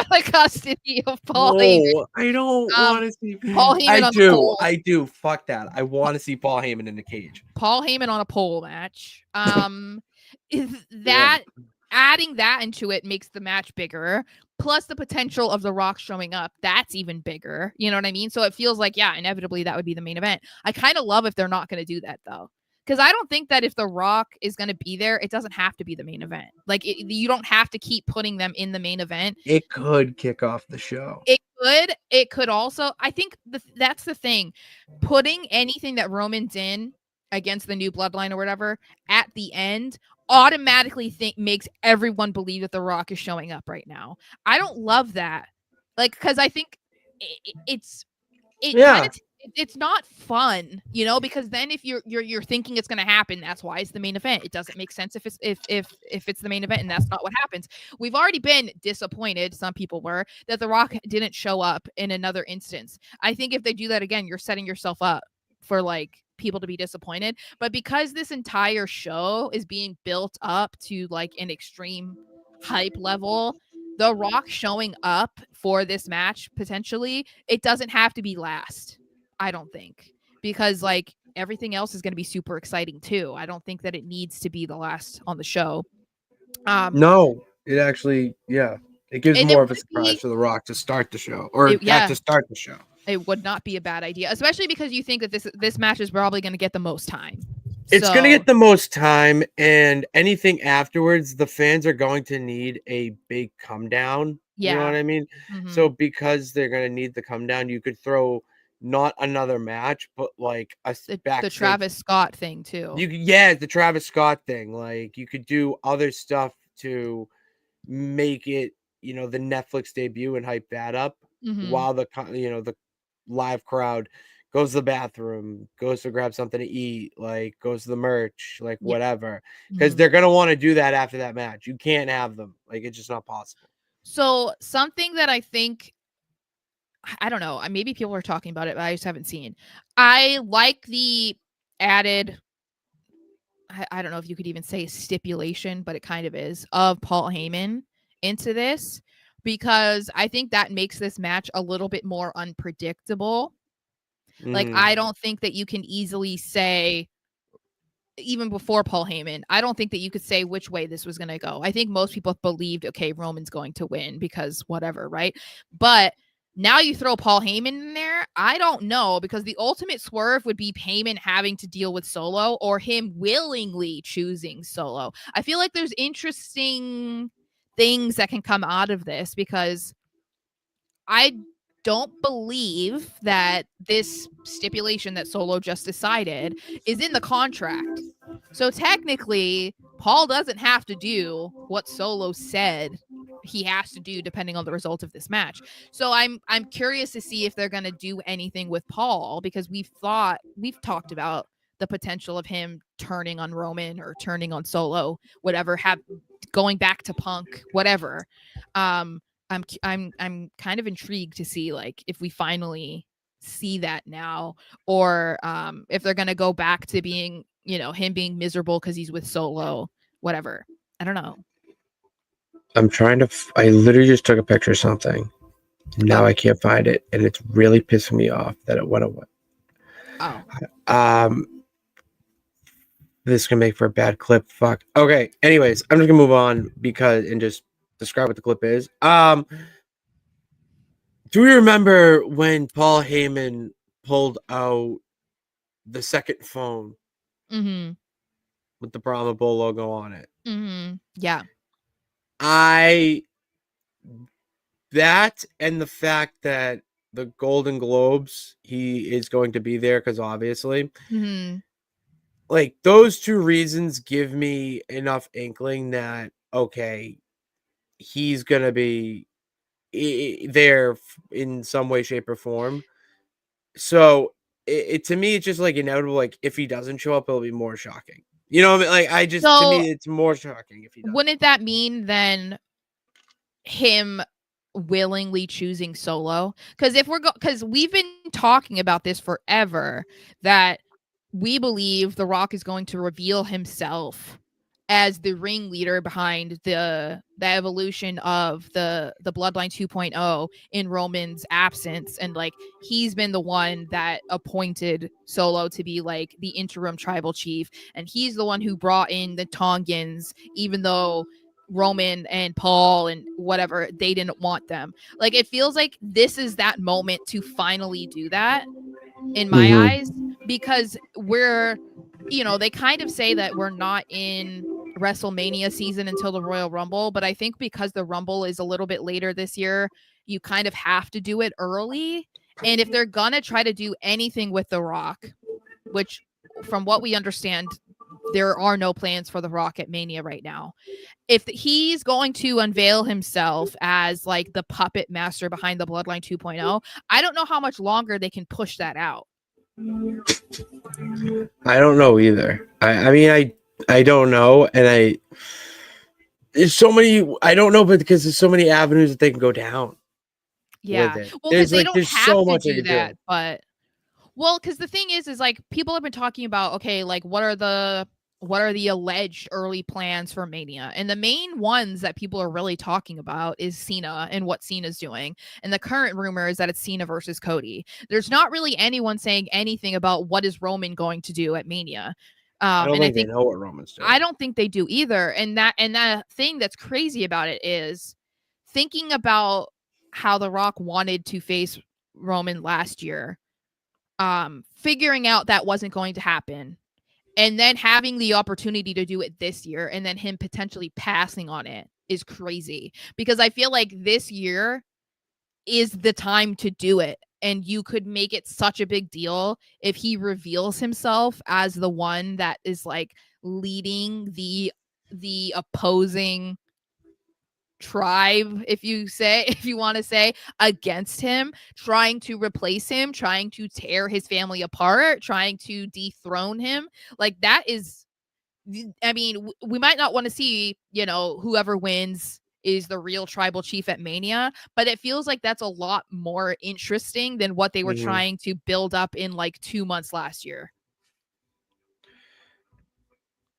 Speaker 3: the custody of Paul Heyman.
Speaker 1: I don't want to see
Speaker 3: Paul Heyman.
Speaker 1: I do. Fuck that. I want to see Paul Heyman in the cage.
Speaker 3: Paul Heyman on a pole match. That adding that into it makes the match bigger. Plus the potential of The Rock showing up, that's even bigger. You know what I mean? So it feels like, inevitably that would be the main event. I kind of love if they're not going to do that, though. Because I don't think that if The Rock is going to be there, it doesn't have to be the main event. Like, you don't have to keep putting them in the main event.
Speaker 1: It could kick off the show.
Speaker 3: It could. It could also. I think that's the thing. Putting anything that Roman's in against the new bloodline or whatever at the end automatically makes everyone believe that The Rock is showing up right now. I don't love that. Like, because I think it's not fun, because then if you're thinking it's going to happen, that's why it's the main event. It doesn't make sense if it's the main event and that's not what happens. We've already been disappointed, some people were, that The Rock didn't show up in another instance. I think if they do that again, you're setting yourself up for like people to be disappointed. But because this entire show is being built up to like an extreme hype level, The Rock showing up for this match, potentially, it doesn't have to be last. I don't think, because like everything else is going to be super exciting too. I don't think that it needs to be the last on the show.
Speaker 1: No, it actually, it gives more of a surprise for The Rock to start the show, or to start the show.
Speaker 3: It would not be a bad idea, especially because you think that this match is probably going to get the most time.
Speaker 1: It's going to get the most time, and anything afterwards, the fans are going to need a big come down. You know what I mean? Mm-hmm. So because they're going to need the come down, you could throw not another match, but like
Speaker 3: the Travis Scott thing too.
Speaker 1: The Travis Scott thing. Like you could do other stuff to make it, the Netflix debut and hype that up while the live crowd goes to the bathroom, goes to grab something to eat, like goes to the merch, like whatever, because they're gonna want to do that after that match. You can't have them, like it's just not possible.
Speaker 3: So something that I think, I don't know, maybe people are talking about it, but I just haven't seen. I like the added, I don't know if you could even say stipulation, but it kind of is, of Paul Heyman into this, because I think that makes this match a little bit more unpredictable. Like, I don't think that you can easily say, even before Paul Heyman, I don't think that you could say which way this was going to go. I think most people believed, okay, Roman's going to win because whatever, right? But now you throw Paul Heyman in there, I don't know, because the ultimate swerve would be Heyman having to deal with Solo, or him willingly choosing Solo. I feel like there's interesting things that can come out of this, because I don't believe that this stipulation that Solo just decided is in the contract. So technically, Paul doesn't have to do what Solo said he has to do depending on the result of this match. So I'm curious to see if they're going to do anything with Paul, because we've talked about the potential of him turning on Roman or turning on Solo, whatever, going back to Punk, whatever. I'm kind of intrigued to see like if we finally see that now, or if they're going to go back to being, him being miserable because he's with Solo, whatever. I don't know.
Speaker 1: I'm trying to. I literally just took a picture of something. Now I can't find it, and it's really pissing me off that it went away.
Speaker 3: Oh.
Speaker 1: This can make for a bad clip. Fuck. Okay. Anyways, I'm just gonna move on and just describe what the clip is. Do you remember when Paul Heyman pulled out the second phone with the Brahma Bull logo on it?
Speaker 3: Yeah.
Speaker 1: That and the fact that the Golden Globes, he is going to be there because obviously, like those two reasons give me enough inkling that okay, he's gonna be there in some way, shape, or form. So it to me, it's just like inevitable. Like if he doesn't show up, it'll be more shocking. You know what I mean? Like to me, it's more shocking if he doesn't.
Speaker 3: Wouldn't that mean then him willingly choosing solo? Because because we've been talking about this forever, that we believe The Rock is going to reveal himself as the ringleader behind the evolution of the Bloodline 2.0 in Roman's absence, and like he's been the one that appointed Solo to be like the interim tribal chief, and he's the one who brought in the Tongans, even though Roman and Paul and whatever, they didn't want them. Like it feels like this is that moment to finally do that in my eyes, because we're, they kind of say that we're not in WrestleMania season until the Royal Rumble, but I think because the Rumble is a little bit later this year, you kind of have to do it early. And if they're gonna try to do anything with The Rock, which from what we understand, there are no plans for The Rock at Mania right now. If he's going to unveil himself as like the puppet master behind the Bloodline 2.0, I don't know how much longer they can push that out.
Speaker 1: I don't know either. I mean, I don't know. And there's so many, I don't know, but because there's so many avenues that they can go down.
Speaker 3: Yeah. Well, because they don't have to do that, but well, because the thing is like people have been talking about, okay, like what are the alleged early plans for Mania? And the main ones that people are really talking about is Cena and what Cena's doing. And the current rumor is that it's Cena versus Cody. There's not really anyone saying anything about what is Roman going to do at Mania.
Speaker 1: I don't think they know what Roman's doing.
Speaker 3: I don't think they do either. And that thing that's crazy about it is thinking about how The Rock wanted to face Roman last year, figuring out that wasn't going to happen, and then having the opportunity to do it this year, and then him potentially passing on it is crazy, because I feel like this year is the time to do it. And you could make it such a big deal if he reveals himself as the one that is like leading the opposing tribe, if you want to say, against him, trying to replace him, trying to tear his family apart, trying to dethrone him. Like that is, I mean, we might not want to see, whoever wins is the real tribal chief at Mania, but it feels like that's a lot more interesting than what they were trying to build up in like 2 months last year.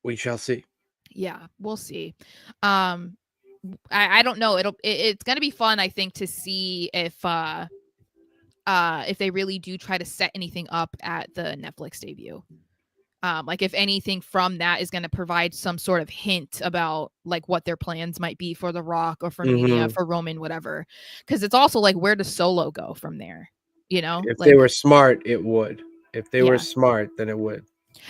Speaker 1: We shall see.
Speaker 3: Yeah, we'll see. I don't know. It's gonna be fun, I think, to see if they really do try to set anything up at the Netflix debut. Like if anything from that is going to provide some sort of hint about like what their plans might be for The Rock or for Mania, for Roman, whatever. Because it's also like, where does Solo go from there?
Speaker 1: If they were smart, it would. If they were smart, then it would.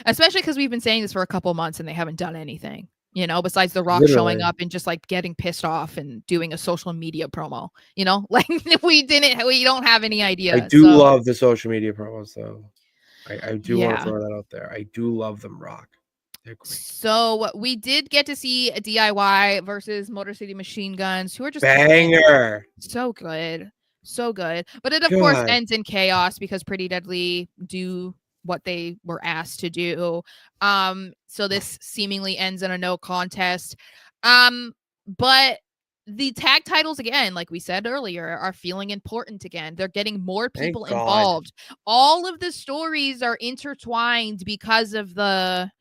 Speaker 1: Especially
Speaker 3: because we've been saying this for a couple months and they haven't done anything. Besides The Rock showing up and just like getting pissed off and doing a social media promo, like we don't have any idea.
Speaker 1: I do love the social media promos though. I do want to throw that out there. I do love them, Rock. They're great.
Speaker 3: So we did get to see a DIY versus Motor City Machine Guns, who are just
Speaker 1: banger.
Speaker 3: So good. So good. But it, of course, ends in chaos because Pretty Deadly do what they were asked to do. So this seemingly ends in a no contest. But the tag titles, again, like we said earlier, are feeling important again. They're getting more people involved. All of the stories are intertwined because of the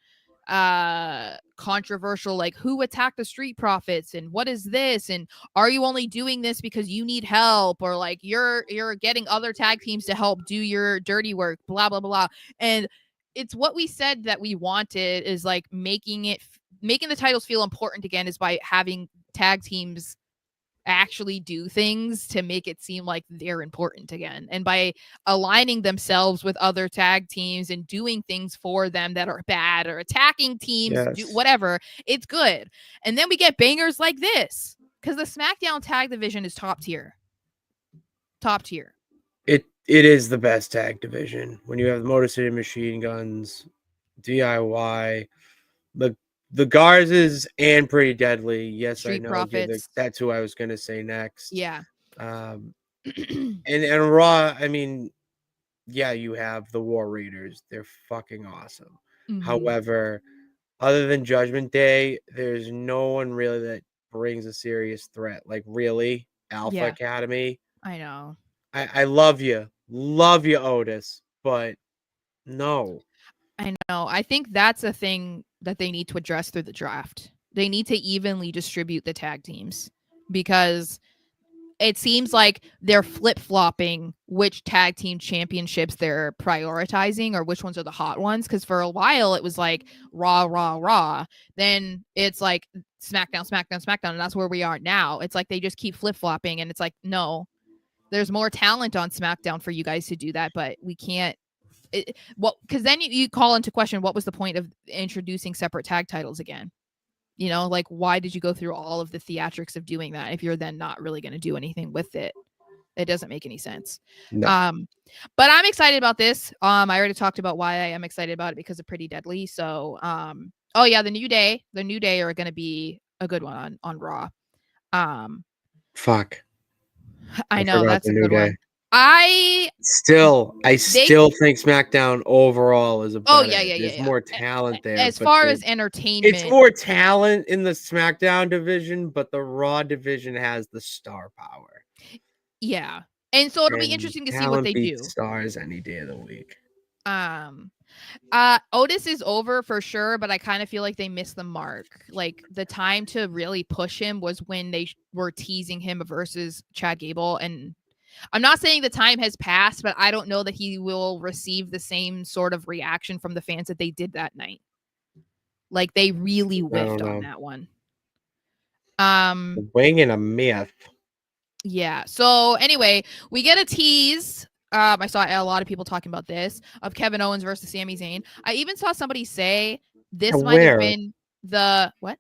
Speaker 3: controversial, like who attacked the Street Profits and what is this, and are you only doing this because you need help, or like you're getting other tag teams to help do your dirty work, blah blah blah. And it's what we said that we wanted, is like making the titles feel important again, is by having tag teams actually do things to make it seem like they're important again, and by aligning themselves with other tag teams and doing things for them that are bad, or attacking teams, do whatever, it's good. And then we get bangers like this, because the SmackDown tag division is top tier.
Speaker 1: It is the best tag division. When you have the Motor City Machine Guns, DIY, the Garzas, and Pretty Deadly. Yes,
Speaker 3: Street
Speaker 1: I know.
Speaker 3: Profits.
Speaker 1: That's who I was going to say next.
Speaker 3: Yeah.
Speaker 1: And Raw, I mean, yeah, you have the War Raiders. They're fucking awesome. However, other than Judgment Day, there's no one really that brings a serious threat. Like, really? Alpha Academy?
Speaker 3: I know.
Speaker 1: I love you. Love you, Otis. But no.
Speaker 3: I know. I think that's a thing that they need to address through the draft. They need to evenly distribute the tag teams, because it seems like they're flip-flopping which tag team championships they're prioritizing, or which ones are the hot ones. Because for a while it was like Raw. Then it's like SmackDown, and that's where we are now. It's like they just keep flip-flopping, and it's like, no, there's more talent on SmackDown for you guys to do that, but we can't. Because then you call into question, what was the point of introducing separate tag titles again? You know, like, why did you go through all of the theatrics of doing that if you're then not really going to do anything with it? It doesn't make any sense.
Speaker 1: No.
Speaker 3: But I'm excited about this. I already talked about why I am excited about it, because of Pretty Deadly. So, oh yeah, the New Day are going to be a good one on Raw.
Speaker 1: Fuck.
Speaker 3: I know, that's a good one. I
Speaker 1: still think SmackDown overall is a better. There's more talent there.
Speaker 3: As far as entertainment,
Speaker 1: it's more talent in the SmackDown division, but the Raw division has the star power.
Speaker 3: Yeah, and so it'll be interesting to see what they do.
Speaker 1: Stars any day of the week.
Speaker 3: Otis is over for sure, but I kind of feel like they missed the mark. Like, the time to really push him was when they were teasing him versus Chad Gable, and I'm not saying the time has passed, but I don't know that he will receive the same sort of reaction from the fans that they did that night. Like, they really whiffed on that one.
Speaker 1: Wing and a myth.
Speaker 3: Yeah. So anyway, we get a tease. I saw a lot of people talking about this, of Kevin Owens versus Sami Zayn. I even saw somebody say this might have been the what?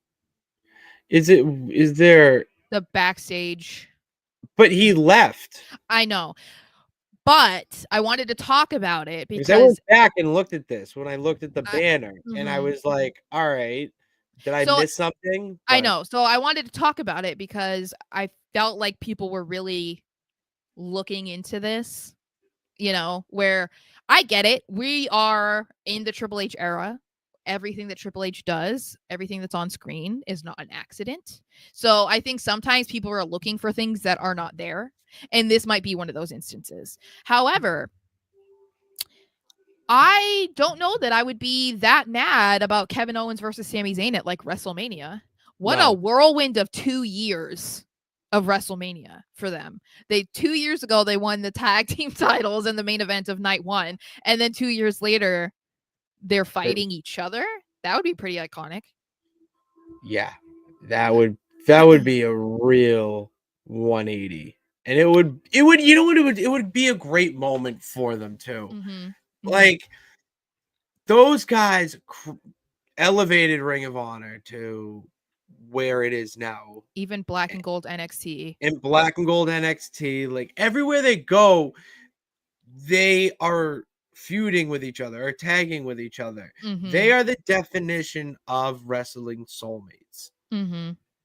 Speaker 3: Is
Speaker 1: there
Speaker 3: the backstage?
Speaker 1: But he left.
Speaker 3: I know. But I wanted to talk about it because
Speaker 1: I went back and looked at this when I looked at the banner, and I was like, all right, did I miss something?
Speaker 3: I know. So I wanted to talk about it because I felt like people were really looking into this, you know, where I get it. We are in the Triple H era. Everything that Triple H does, everything that's on screen is not an accident. So I think sometimes people are looking for things that are not there. And this might be one of those instances. However, I don't know that I would be that mad about Kevin Owens versus Sami Zayn at like WrestleMania. What a whirlwind of 2 years of WrestleMania for them. 2 years ago, they won the tag team titles in the main event of night one. And then 2 years later, they're fighting each other. That would be pretty iconic.
Speaker 1: Yeah, that would be a real 180, and it would you know what, it would be a great moment for them too. Like, those guys elevated Ring of Honor to where it is now.
Speaker 3: Even Black and Gold NXT.
Speaker 1: And Black and Gold NXT, like, everywhere they go, they are feuding with each other or tagging with each other. They are the definition of wrestling soulmates.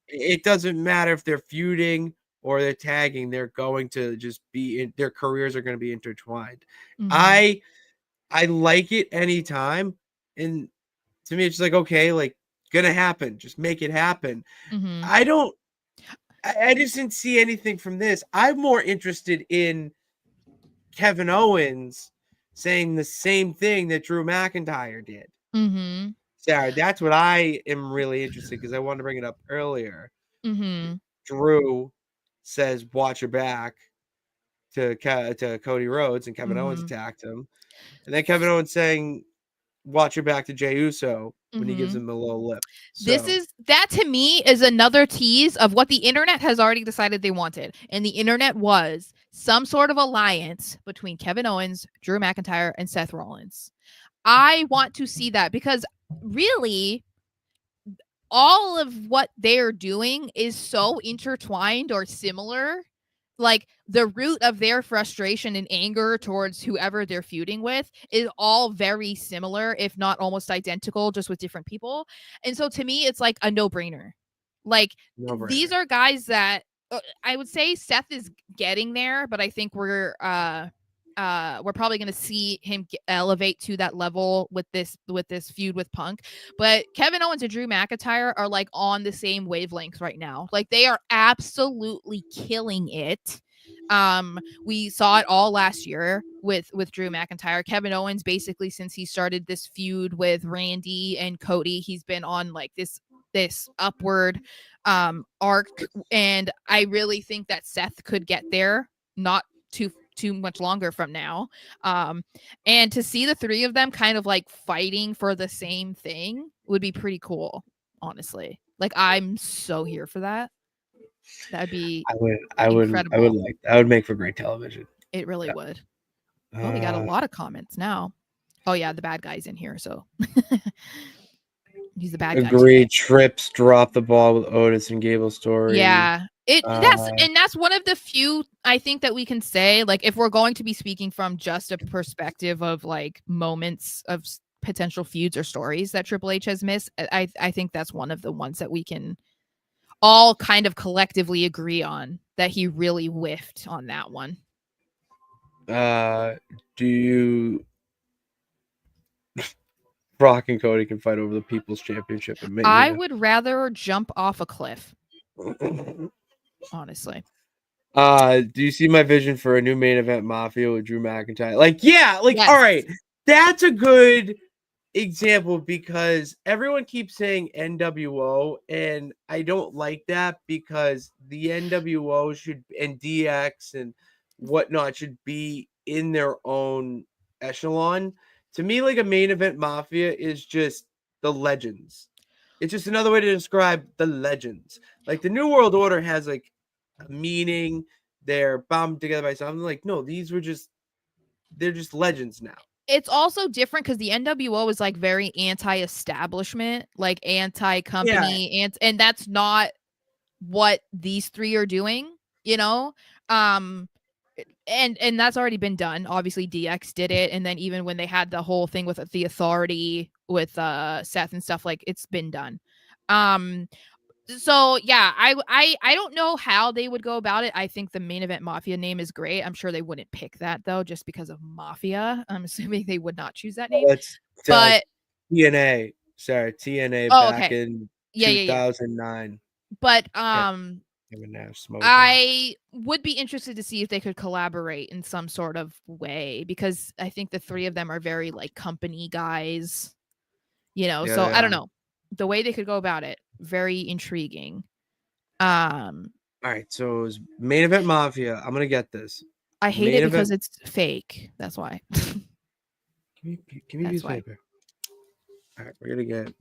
Speaker 1: It doesn't matter if they're feuding or they're tagging, they're going to just be their careers are going to be intertwined. I like it anytime, and to me it's like, okay, like, gonna happen, just make it happen. I just didn't see anything from this. I'm more interested in Kevin Owens saying the same thing that Drew McIntyre did. Sarah, that's what I am really interested because I wanted to bring it up earlier.
Speaker 3: Mm-hmm.
Speaker 1: Drew says, "Watch your back" to Cody Rhodes, and Kevin Owens
Speaker 3: Mm-hmm.
Speaker 1: attacked him, and then Kevin Owens saying, "Watch your back" to Jey Uso when he gives
Speaker 3: Mm-hmm.
Speaker 1: him a little lip.
Speaker 3: This
Speaker 1: So
Speaker 3: is that to me is another tease of what the internet has already decided they wanted. And the internet was some sort of alliance between Kevin Owens, Drew McIntyre, and Seth Rollins. I want to see that because really all of what they're doing is so intertwined or similar. Like the root of their frustration and anger towards whoever they're feuding with is all very similar, if not almost identical, just with different people. And so to me, it's like a no brainer. Like these are guys that I would say Seth is getting there, but I think we're probably going to see him elevate to that level with this feud with Punk. But Kevin Owens and Drew McIntyre are like on the same wavelength right now. Like they are absolutely killing it. We saw it all last year with Drew McIntyre. Kevin Owens, basically since he started this feud with Randy and Cody, he's been on like this upward arc, and I really think that Seth could get there not too much longer from now. And to see the three of them kind of like fighting for the same thing would be pretty cool, honestly. Like I'm so here for that. That'd be incredible.
Speaker 1: like that would make for great television.
Speaker 3: It really would. Oh, we got a lot of comments now. Oh yeah, the bad guy's in here, so he's the bad guy.
Speaker 1: Agreed. Trips dropped the ball with Otis and Gable story.
Speaker 3: Yeah. That's one of the few I think that we can say, like, if we're going to be speaking from just a perspective of like moments of potential feuds or stories that Triple H has missed, I think that's one of the ones that we can all kind of collectively agree on that he really whiffed on that one.
Speaker 1: Do you Brock and Cody can fight over the People's Championship?
Speaker 3: I would rather jump off a cliff. Honestly.
Speaker 1: Do you see my vision for a new main event Mafia with Drew McIntyre? Like, yeah, like,
Speaker 3: Yes.
Speaker 1: All right, that's a good example because everyone keeps saying NWO, and I don't like that because the NWO and DX and whatnot should be in their own echelon. To me, like a main event Mafia is just the legends. It's just another way to describe the legends. Like the New World Order has like a meaning. They're bound together by something. Like, no, they're just legends now.
Speaker 3: It's also different because the NWO is like very anti-establishment, like anti-company, and that's not what these three are doing, you know? And that's already been done. Obviously, DX did it, and then even when they had the whole thing with the Authority with Seth and stuff, like it's been done. So yeah, I don't know how they would go about it. I think the Main Event Mafia name is great. I'm sure they wouldn't pick that though, just because of Mafia. I'm assuming they would not choose that name. But
Speaker 1: TNA, sorry, TNA back in 2009.
Speaker 3: But I would be interested to see if they could collaborate in some sort of way because I think the three of them are very like company guys, you know. So I don't know the way they could go about it. Very intriguing.
Speaker 1: All right, so it was Main Event Mafia. I'm gonna get this.
Speaker 3: I hate it because it's fake. That's why.
Speaker 1: Give me a piece of paper. All right, we're gonna get.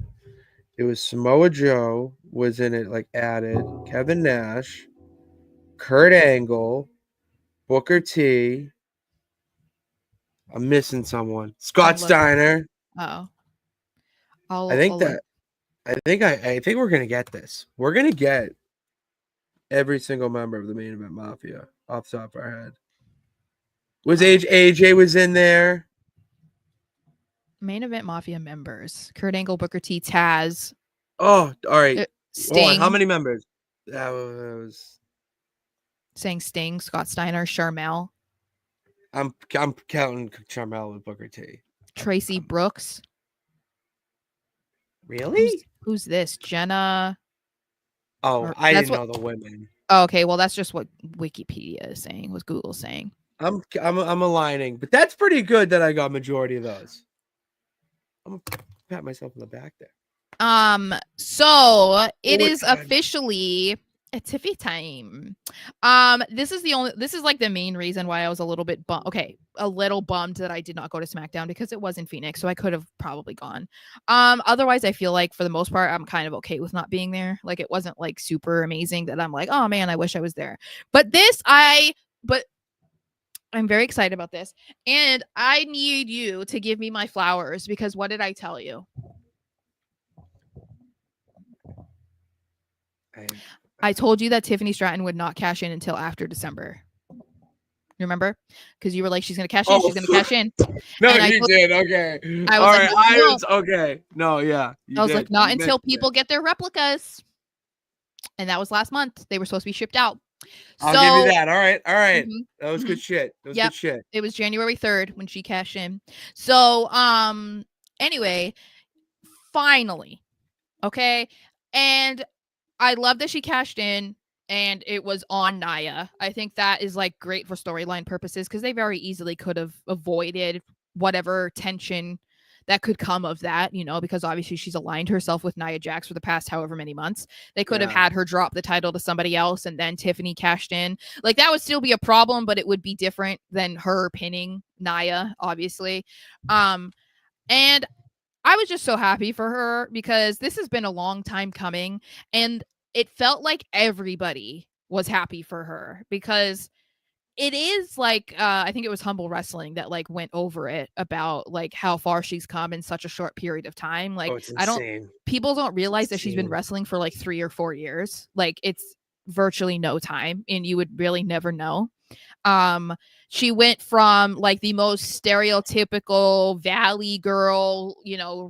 Speaker 1: It was Samoa Joe was in it, like added. Kevin Nash, Kurt Angle, Booker T. I'm missing someone. Scott Steiner.
Speaker 3: Oh.
Speaker 1: I think we're gonna get this. We're gonna get every single member of the Main Event Mafia off the top of our head. Was AJ was in there?
Speaker 3: Main Event Mafia members: Kurt Angle, Booker T, Taz.
Speaker 1: Oh, all right.
Speaker 3: Sting.
Speaker 1: How many members? That was
Speaker 3: saying Sting, Scott Steiner, Sharmell.
Speaker 1: I'm counting Sharmell with Booker T.
Speaker 3: Tracy Brooks.
Speaker 1: Really?
Speaker 3: Who's this? Jenna.
Speaker 1: Oh, I didn't know the women.
Speaker 3: Oh, okay, well that's just what Wikipedia is saying, what Google's saying.
Speaker 1: I'm aligning, but that's pretty good that I got majority of those. I'm gonna pat myself on the back there.
Speaker 3: So it is
Speaker 1: Overtime.
Speaker 3: officially a Tiffy time. This is like the main reason why I was a little bit a little bummed that I did not go to Smackdown, because it was in Phoenix, so I could have probably gone. Otherwise I feel like for the most part I'm kind of okay with not being there. Like, it wasn't like super amazing that I'm like, oh man, I wish I was there. But I'm very excited about this, and I need you to give me my flowers, because what did I tell you? I told you that Tiffany Stratton would not cash in until after December. Remember? Because you were like, she's going to cash in. She's going to cash in.
Speaker 1: No,
Speaker 3: and
Speaker 1: you did. Okay.
Speaker 3: I was like, no.
Speaker 1: Okay. No, yeah.
Speaker 3: I was like, not until people get their replicas. And that was last month. They were supposed to be shipped out.
Speaker 1: I'll give you that. All right.
Speaker 3: Mm-hmm.
Speaker 1: That was good shit. Good shit.
Speaker 3: It was January 3rd when she cashed in. So, anyway, finally. Okay. And I love that she cashed in and it was on Nia. I think that is like great for storyline purposes, because they very easily could have avoided whatever tension that could come of that, because obviously she's aligned herself with Nia Jax for the past however many months. They could have had her drop the title to somebody else and then Tiffany cashed in. Like, that would still be a problem, but it would be different than her pinning Nia, obviously. And I was just so happy for her, because this has been a long time coming, and it felt like everybody was happy for her, because it is like, I think it was Humble Wrestling that like went over it about like how far she's come in such a short period of time. Like,
Speaker 1: it's insane.
Speaker 3: People don't realize that she's been wrestling for like 3 or 4 years. Like, it's virtually no time, and you would really never know. She went from like the most stereotypical valley girl,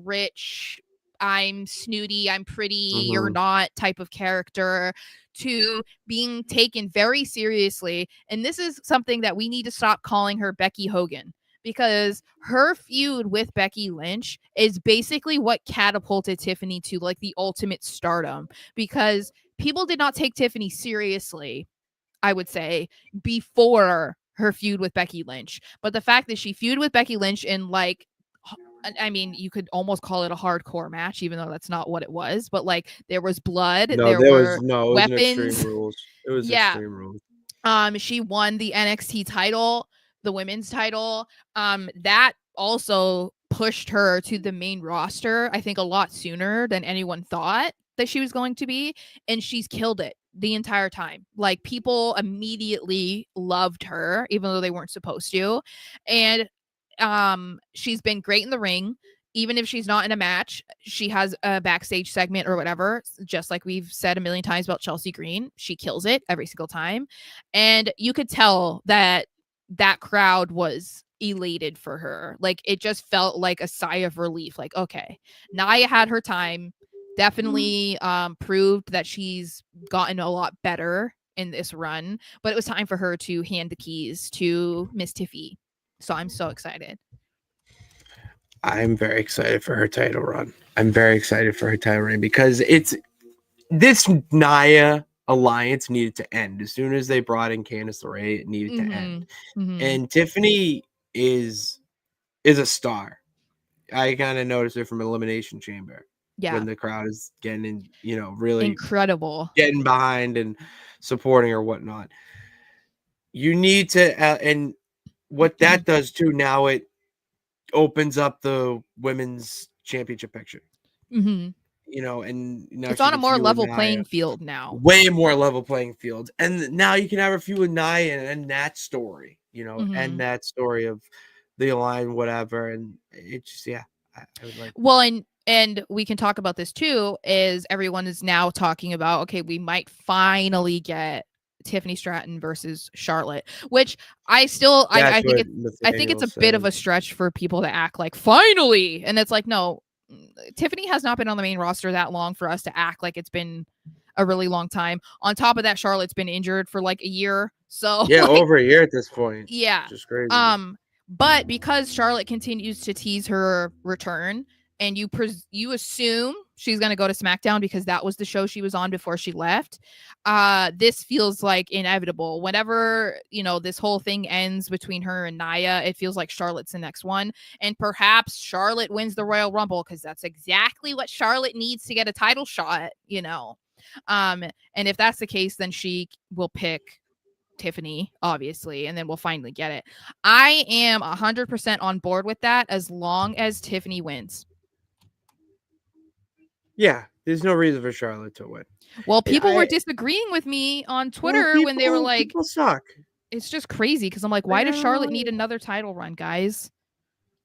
Speaker 3: rich, I'm snooty, I'm pretty, you're not type of character, to being taken very seriously. And this is something that we need to stop calling her Becky Hogan, because her feud with Becky Lynch is basically what catapulted Tiffany to like the ultimate stardom, because people did not take Tiffany seriously, I would say, before her feud with Becky Lynch. But the fact that she feuded with Becky Lynch in like, I mean, you could almost call it a hardcore match, even though that's not what it was. But like, there was blood, there were weapons.
Speaker 1: Extreme Rules. It was Extreme Rules.
Speaker 3: She won the NXT title, the women's title. That also pushed her to the main roster, I think, a lot sooner than anyone thought that she was going to be, and she's killed it the entire time. Like, people immediately loved her, even though they weren't supposed to. And she's been great in the ring. Even if she's not in a match, she has a backstage segment or whatever, just like we've said a million times about Chelsea Green. She kills it every single time. And you could tell that crowd was elated for her. Like, it just felt like a sigh of relief. Like, okay, Nia had her time. Definitely proved that she's gotten a lot better in this run, but it was time for her to hand the keys to Miss Tiffy. So I'm so excited.
Speaker 1: I'm very excited for her title run. Because this Nia alliance needed to end. As soon as they brought in Candice LeRae, it needed to end. And Tiffany is a star. I kind of noticed it from Elimination Chamber. Yeah. When the crowd is getting really
Speaker 3: incredible,
Speaker 1: getting behind and supporting or whatnot. You need to, and what that does too, now it opens up the women's championship picture. And now
Speaker 3: it's on a more level playing field now.
Speaker 1: Way more level playing field. And now you can have a feud with Nia and that story, and that story of the align, whatever. And it's just, I would like.
Speaker 3: Well, and we can talk about this too, is everyone is now talking about, okay, we might finally get Tiffany Stratton versus Charlotte, which I think it's a bit of a stretch for people to act like finally. And it's like, no, Tiffany has not been on the main roster that long for us to act like it's been a really long time. On top of that, Charlotte's been injured for like a year. So
Speaker 1: over a year at this point.
Speaker 3: Yeah.
Speaker 1: Just crazy.
Speaker 3: But because Charlotte continues to tease her return, and you assume she's going to go to SmackDown because that was the show she was on before she left, this feels like inevitable. Whenever, this whole thing ends between her and Nia, it feels like Charlotte's the next one. And perhaps Charlotte wins the Royal Rumble because that's exactly what Charlotte needs to get a title shot, And if that's the case, then she will pick Tiffany, obviously, and then we'll finally get it. I am 100% on board with that as long as Tiffany wins.
Speaker 1: Yeah, there's no reason for Charlotte to win.
Speaker 3: Well, people were disagreeing with me on Twitter when they were like,
Speaker 1: people suck.
Speaker 3: It's just crazy because I'm like, why does Charlotte need another title run, guys?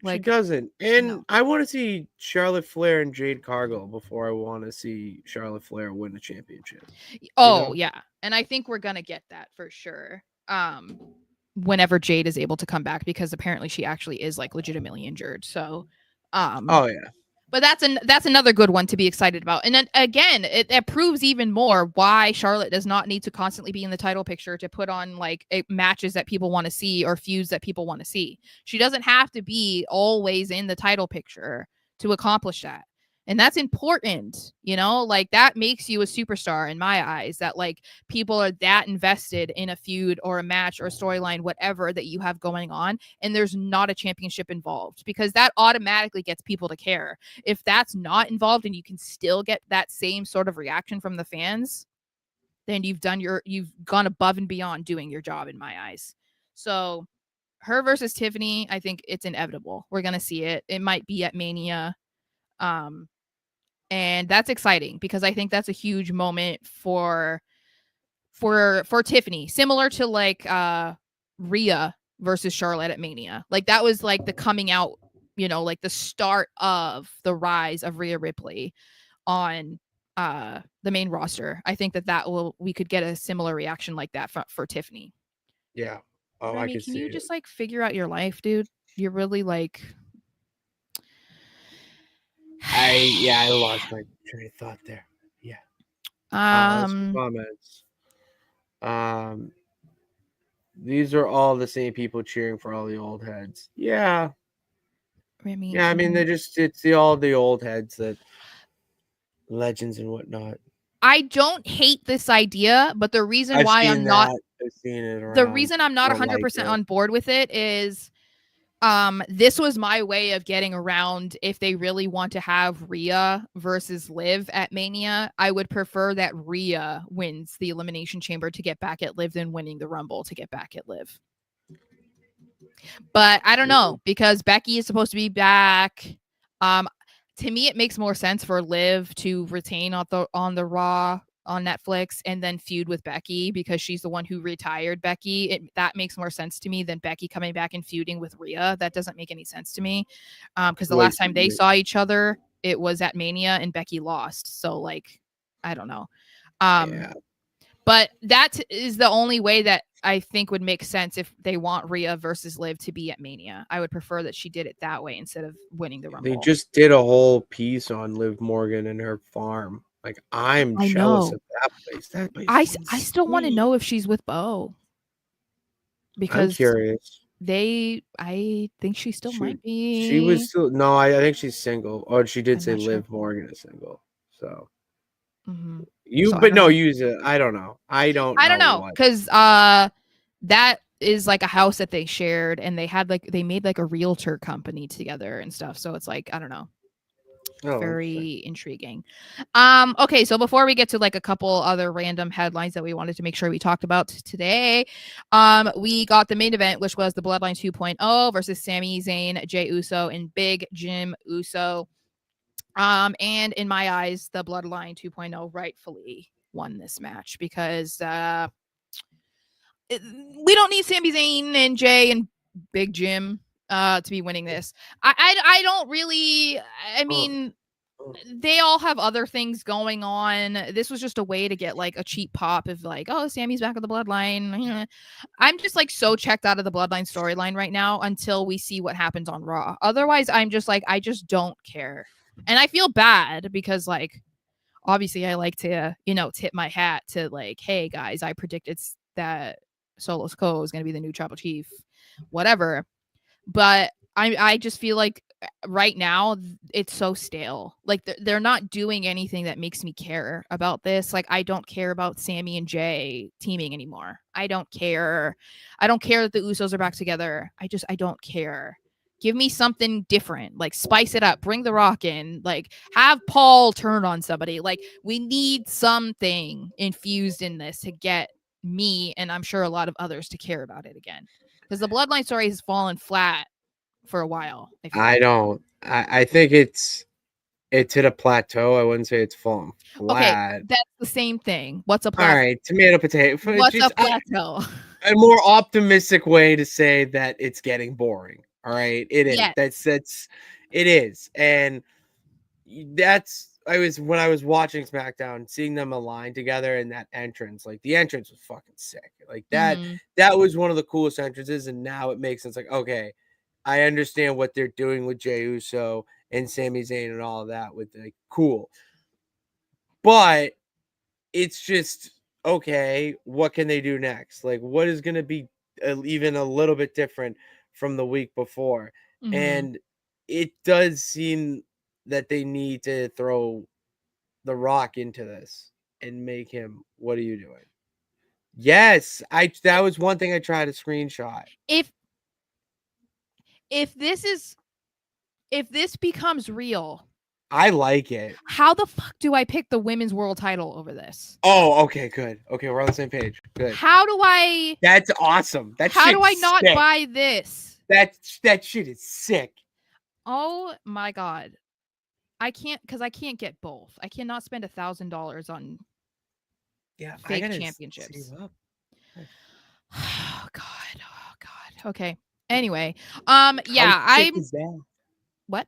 Speaker 1: Like, she doesn't. And I want to see Charlotte Flair and Jade Cargill before I want to see Charlotte Flair win the championship.
Speaker 3: Oh, yeah. And I think we're going to get that for sure. Whenever Jade is able to come back, because apparently she actually is like legitimately injured. So,
Speaker 1: oh yeah.
Speaker 3: But that's another good one to be excited about. And then again, it proves even more why Charlotte does not need to constantly be in the title picture to put on like matches that people want to see or feuds that people want to see. She doesn't have to be always in the title picture to accomplish that. And that's important, like that makes you a superstar in my eyes, that like people are that invested in a feud or a match or a storyline, whatever that you have going on. And there's not a championship involved, because that automatically gets people to care. If that's not involved and you can still get that same sort of reaction from the fans, then you've gone above and beyond doing your job in my eyes. So her versus Tiffany, I think it's inevitable. We're going to see it. It might be at Mania. And that's exciting because I think that's a huge moment for Tiffany, similar to like Rhea versus Charlotte at Mania. Like that was like the coming out, like the start of the rise of Rhea Ripley on the main roster. I think we could get a similar reaction like that for Tiffany.
Speaker 1: Yeah. Oh,
Speaker 3: I mean, can you just like figure out your life, dude? You're really like
Speaker 1: I lost my train of thought there. Yeah. Comments. These are all the same people cheering for all the old heads. Yeah. I mean, it's all the old heads, that legends and whatnot.
Speaker 3: I don't hate this idea, but the reason why I'm not the reason I'm not 100% on board with it is this was my way of getting around if they really want to have Rhea versus Liv at Mania. I would prefer that Rhea wins the Elimination Chamber to get back at Liv than winning the Rumble to get back at Liv. But I don't know, because Becky is supposed to be back. To me, it makes more sense for Liv to retain on the Raw on Netflix and then feud with Becky, because she's the one who retired Becky. That makes more sense to me than Becky coming back and feuding with Rhea. That doesn't make any sense to me, because the last time they saw each other, it was at Mania and Becky lost. So like, I don't know. Yeah. But that is the only way that I think would make sense if they want Rhea versus Liv to be at Mania. I would prefer that she did it that way instead of winning the Rumble.
Speaker 1: They just did a whole piece on Liv Morgan and her farm. Like, I'm jealous of that place. That place
Speaker 3: I still want to know if she's with Bo. Because
Speaker 1: I'm curious.
Speaker 3: I think she still might be.
Speaker 1: She was still I think she's single. Or she did say Liv Morgan is single. So use it. I don't know. I don't know.
Speaker 3: Because that is like a house that they shared, and they made like a realtor company together and stuff. So it's like, I don't know. Very intriguing. Okay, so before we get to like a couple other random headlines that we wanted to make sure we talked about today, we got the main event, which was the Bloodline 2.0 versus Sami Zayn, Jey Uso, and Big Jim Uso. And in my eyes, the Bloodline 2.0 rightfully won this match, because we don't need Sami Zayn and Jey and Big Jim to be winning this. I don't really. I mean, they all have other things going on. This was just a way to get like a cheap pop of like, oh, Sammy's back with the Bloodline. I'm just like so checked out of the Bloodline storyline right now until we see what happens on Raw. Otherwise, I'm just like, I just don't care. And I feel bad because like, obviously I like to, tip my hat to like, hey guys, I predicted that Solo Sikoa is going to be the new Tribal Chief, whatever. But I just feel like right now it's so stale. Like they're not doing anything that makes me care about this. Like I don't care about Sammy and Jay teaming anymore. I don't care that the Usos are back together. I don't care. Give me something different. Like spice it up. Bring The Rock in. Like have Paul turn on somebody. Like we need something infused in this to get me, and I'm sure a lot of others, to care about it again. Because the Bloodline story has fallen flat for a while.
Speaker 1: I don't. I think it's hit a plateau. I wouldn't say it's fallen
Speaker 3: Okay,
Speaker 1: flat.
Speaker 3: that's the same thing. What's a
Speaker 1: All
Speaker 3: plateau?
Speaker 1: right, tomato potato.
Speaker 3: What's a plateau?
Speaker 1: A more optimistic way to say that it's getting boring. All right, it is.
Speaker 3: Yes.
Speaker 1: That's it is, and that's when I was watching SmackDown, seeing them align together in that entrance. Like the entrance was fucking sick. Like that was one of the coolest entrances, and now it makes sense. Like okay, I understand what they're doing with Jey Uso and Sami Zayn and all of that. With like cool, but it's just okay. What can they do next? Like what is going to be even a little bit different from the week before? And it does seem that they need to throw The Rock into this and make him, what are you doing? Yes, that was one thing I tried to screenshot.
Speaker 3: If this becomes real,
Speaker 1: I like it.
Speaker 3: how the fuck do I pick the women's world title over this?
Speaker 1: Oh, okay, good. Okay, we're on the same page. Good.
Speaker 3: How do I?
Speaker 1: That's awesome.
Speaker 3: How do I not buy this?
Speaker 1: That shit is sick.
Speaker 3: Oh my god. I can't get both. I cannot spend $1,000 on fake championships. Oh god. Okay. Anyway, what?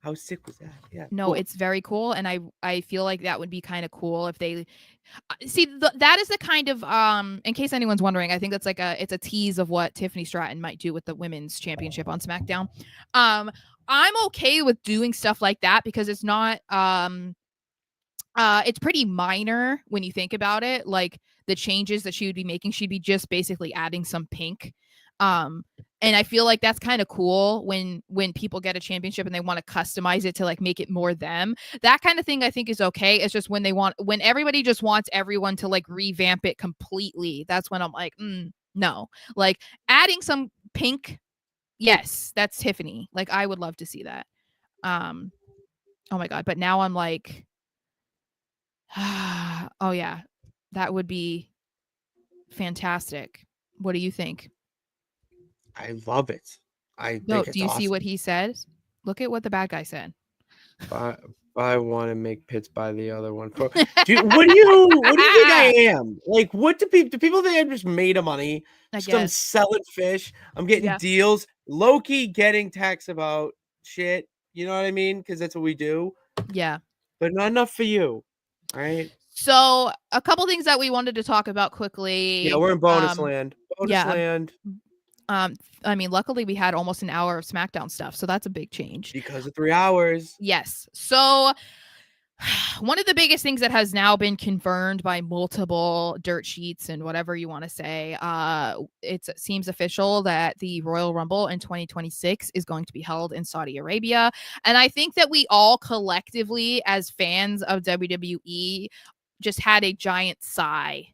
Speaker 1: How sick was that? Yeah.
Speaker 3: No,
Speaker 1: cool.
Speaker 3: It's very cool, and I feel like that would be kind of cool if they see that is the kind of in case anyone's wondering, I think that's like it's a tease of what Tiffany Stratton might do with the women's championship on SmackDown. I'm okay with doing stuff like that because it's not it's pretty minor when you think about it. Like the changes that she would be making, she'd be just basically adding some pink. And I feel like that's kind of cool when people get a championship and they want to customize it to like make it more them. That kind of thing I think is okay. It's just when everybody just wants everyone to like revamp it completely. That's when I'm like, no. Like adding some pink, yes, that's Tiffany. Like I would love to see that. Oh my god, but now I'm like, oh yeah, that would be fantastic. What do you think?
Speaker 1: I love it.
Speaker 3: Do you see what he says? Look at what the bad guy said.
Speaker 1: Buy one and make Pitts buy the other one. What do you think I am? Like, what do people think I'm just made of money? I'm selling fish. I'm getting deals. Low-key getting texts about shit. You know what I mean? Because that's what we do.
Speaker 3: Yeah.
Speaker 1: But not enough for you. All right.
Speaker 3: So a couple things that we wanted to talk about quickly.
Speaker 1: Yeah, we're in bonus land. Land.
Speaker 3: I mean, luckily we had almost an hour of SmackDown stuff, so that's a big change.
Speaker 1: Because of 3 hours.
Speaker 3: Yes. So one of the biggest things that has now been confirmed by multiple dirt sheets and whatever you want to say, it seems official that the Royal Rumble in 2026 is going to be held in Saudi Arabia. And I think that we all collectively, as fans of WWE, just had a giant sigh.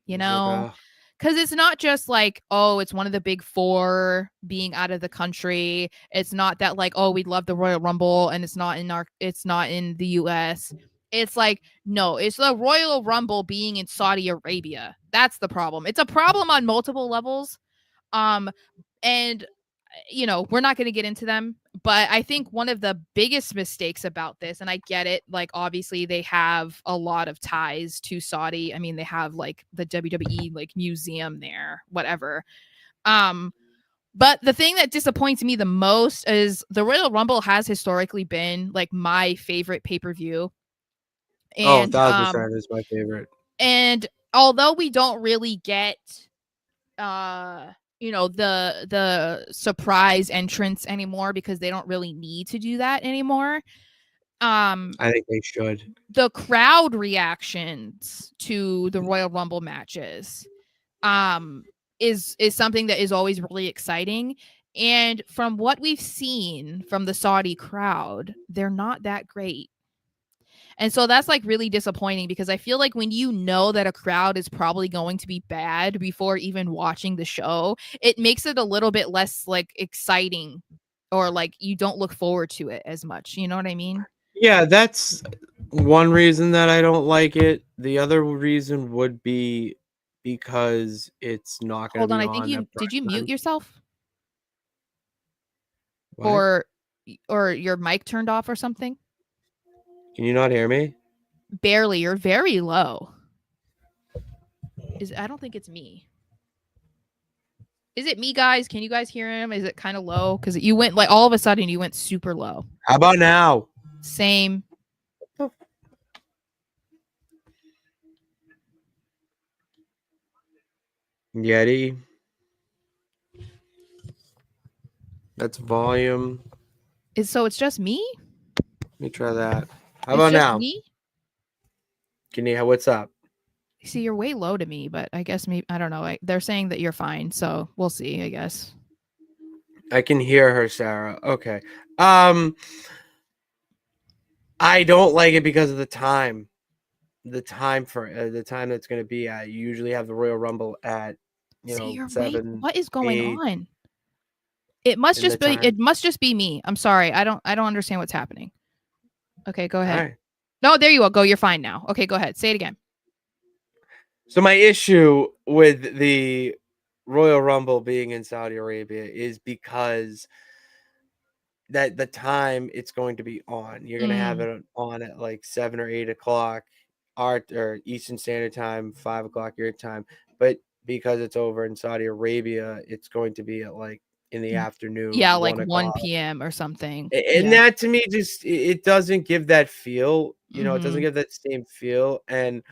Speaker 3: You know? Because it's not just like, oh, it's one of the big four being out of the country. It's not that like, oh, we love the Royal Rumble and it's not in the US. It's like, no, it's the Royal Rumble being in Saudi Arabia. That's the problem. It's a problem on multiple levels. And you know, we're not going to get into them, but I think one of the biggest mistakes about this, and I get it, like obviously they have a lot of ties to Saudi. I mean, they have like the WWE like museum there, whatever. But the thing that disappoints me the most is the Royal Rumble has historically been like my favorite pay-per-view. And
Speaker 1: 1,000% is my favorite.
Speaker 3: And although we don't really get you know, the surprise entrance anymore because they don't really need to do that anymore.
Speaker 1: I think they should.
Speaker 3: The crowd reactions to the Royal Rumble matches is something that is always really exciting. And from what we've seen from the Saudi crowd, they're not that great. And so that's like really disappointing because I feel like when you know that a crowd is probably going to be bad before even watching the show, it makes it a little bit less like exciting, or like you don't look forward to it as much. You know what I mean?
Speaker 1: Yeah, that's one reason that I don't like it. The other reason would be because it's not going to
Speaker 3: Hold on,
Speaker 1: be
Speaker 3: I think
Speaker 1: on
Speaker 3: you
Speaker 1: at
Speaker 3: did you
Speaker 1: prime
Speaker 3: mute
Speaker 1: time.
Speaker 3: yourself,
Speaker 1: What?
Speaker 3: or your mic turned off or something?
Speaker 1: Can you not hear me?
Speaker 3: Barely. You're very low. I don't think it's me. Is it me, guys? Can you guys hear him? Is it kind of low? Because you went like all of a sudden you went super low.
Speaker 1: How about now?
Speaker 3: Same.
Speaker 1: Yeti. That's volume.
Speaker 3: So it's just me?
Speaker 1: Let me try that. How
Speaker 3: It's
Speaker 1: about
Speaker 3: just
Speaker 1: now?
Speaker 3: me?
Speaker 1: Can you? What's up?
Speaker 3: See, you're way low to me, but I guess maybe I don't know. They're saying that you're fine, so we'll see. I guess.
Speaker 1: I can hear her, Sarah. Okay. I don't like it because of the time. The time that's going to be at. You usually have the Royal Rumble at,
Speaker 3: See, you're way.
Speaker 1: 7,
Speaker 3: What is going
Speaker 1: 8
Speaker 3: on? It must
Speaker 1: in the
Speaker 3: just be.
Speaker 1: time.
Speaker 3: It must just be me. I'm sorry. I don't understand what's happening. Okay, go
Speaker 1: All
Speaker 3: ahead.
Speaker 1: right.
Speaker 3: No, there you go. You're fine now. Okay, go ahead. Say it again.
Speaker 1: So my issue with the Royal Rumble being in Saudi Arabia is because that the time it's going to be on. You're going to have it on at like 7 or 8 o'clock or Eastern Standard Time, 5 o'clock your time. But because it's over in Saudi Arabia, it's going to be at like in the afternoon,
Speaker 3: Yeah, like
Speaker 1: 1
Speaker 3: 1
Speaker 1: o'clock.
Speaker 3: p.m. or something.
Speaker 1: And
Speaker 3: Yeah.
Speaker 1: that to me just it doesn't give that feel. It doesn't
Speaker 3: Mhm.
Speaker 1: give that same feel. And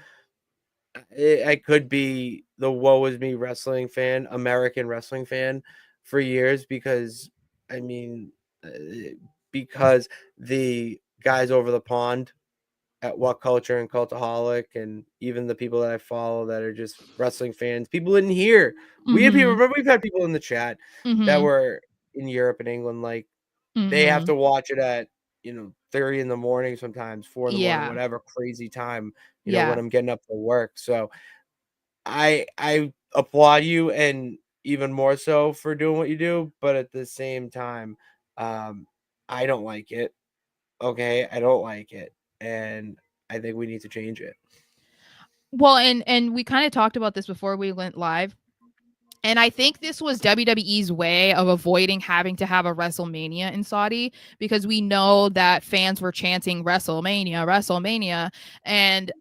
Speaker 1: I could be the woe is me wrestling fan, American wrestling fan for years because I mean, because the guys over the pond at What Culture and Cultaholic, and even the people that I follow that are just wrestling fans, people in here. We have people.
Speaker 3: Mhm.
Speaker 1: Remember, we've had people in the chat that
Speaker 3: Mhm.
Speaker 1: were in Europe and England, like they have
Speaker 3: Mhm.
Speaker 1: to watch it at 30 in the morning, sometimes 4 in the morning,
Speaker 3: Yeah.
Speaker 1: whatever crazy time, when
Speaker 3: Yeah.
Speaker 1: I'm getting up for work. So I applaud you, and even more so for doing what you do, but at the same time, I don't like it. Okay, I don't like it, and I think we need to change it.
Speaker 3: Well, and we kind of talked about this before we went live. And I think this was WWE's way of avoiding having to have a WrestleMania in Saudi, because we know that fans were chanting WrestleMania, WrestleMania, and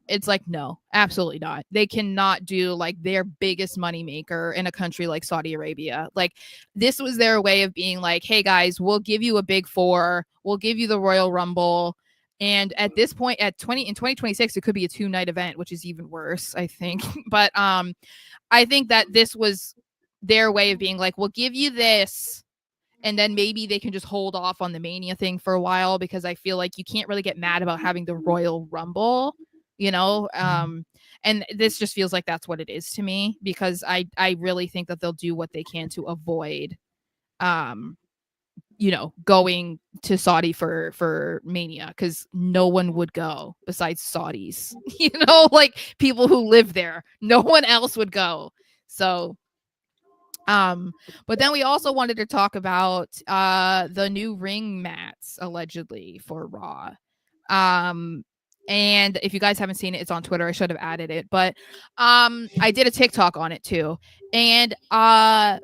Speaker 3: it's like, no, absolutely not. They cannot do like their biggest moneymaker in a country like Saudi Arabia. Like, this was their way of being like, hey guys, we'll give you a big four, we'll give you the Royal Rumble. And at this point, in 2026, it could be a 2-night event, which is even worse, I think. But I think that this was their way of being like, we'll give you this, and then maybe they can just hold off on the Mania thing for a while, because I feel like you can't really get mad about having the Royal Rumble, and this just feels like that's what it is to me, because I really think that they'll do what they can to avoid going to Saudi for Mania, because no one would go besides Saudis, like people who live there. No one else would go. So, but then we also wanted to talk about the new ring mats allegedly for Raw. And if you guys haven't seen it, it's on Twitter. I should have added it, but I did a TikTok on it too. And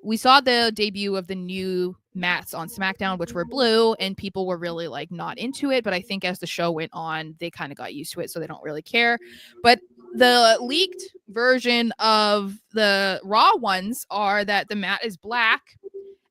Speaker 3: we saw the debut of the new mats on Smackdown, which were blue, and people were really like not into it. But I think as the show went on, they kind of got used to it, so they don't really care. But the leaked version of the Raw ones are that the mat is black.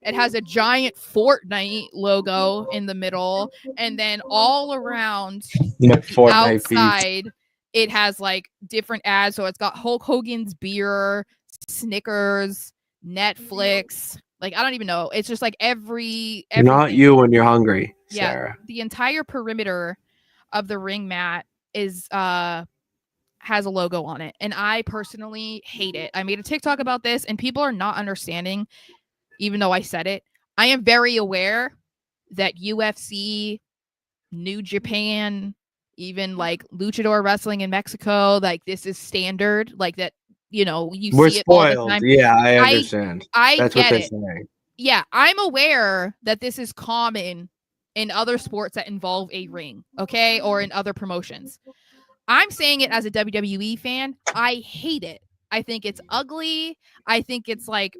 Speaker 3: It has a giant Fortnite logo in the middle, and then all around the outside, it has like different ads. So it's got Hulk Hogan's beer, Snickers, Netflix. Like, I don't even know. It's just like everything.
Speaker 1: Not you when you're hungry, Sarah.
Speaker 3: The entire perimeter of the ring mat is has a logo on it, and I personally hate it. I made a TikTok about this, and people are not understanding. even though I said it. I am very aware that UFC, New Japan, even like luchador wrestling in Mexico, like this is standard, like that, you
Speaker 1: We're
Speaker 3: see it all the
Speaker 1: spoiled.
Speaker 3: time.
Speaker 1: Yeah, I
Speaker 3: I
Speaker 1: understand.
Speaker 3: I
Speaker 1: That's what
Speaker 3: get
Speaker 1: they're
Speaker 3: it.
Speaker 1: saying.
Speaker 3: Yeah, I'm aware that this is common in other sports that involve a ring, okay, or in other promotions. I'm saying it as a WWE fan. I hate it. I think it's ugly. I think it's like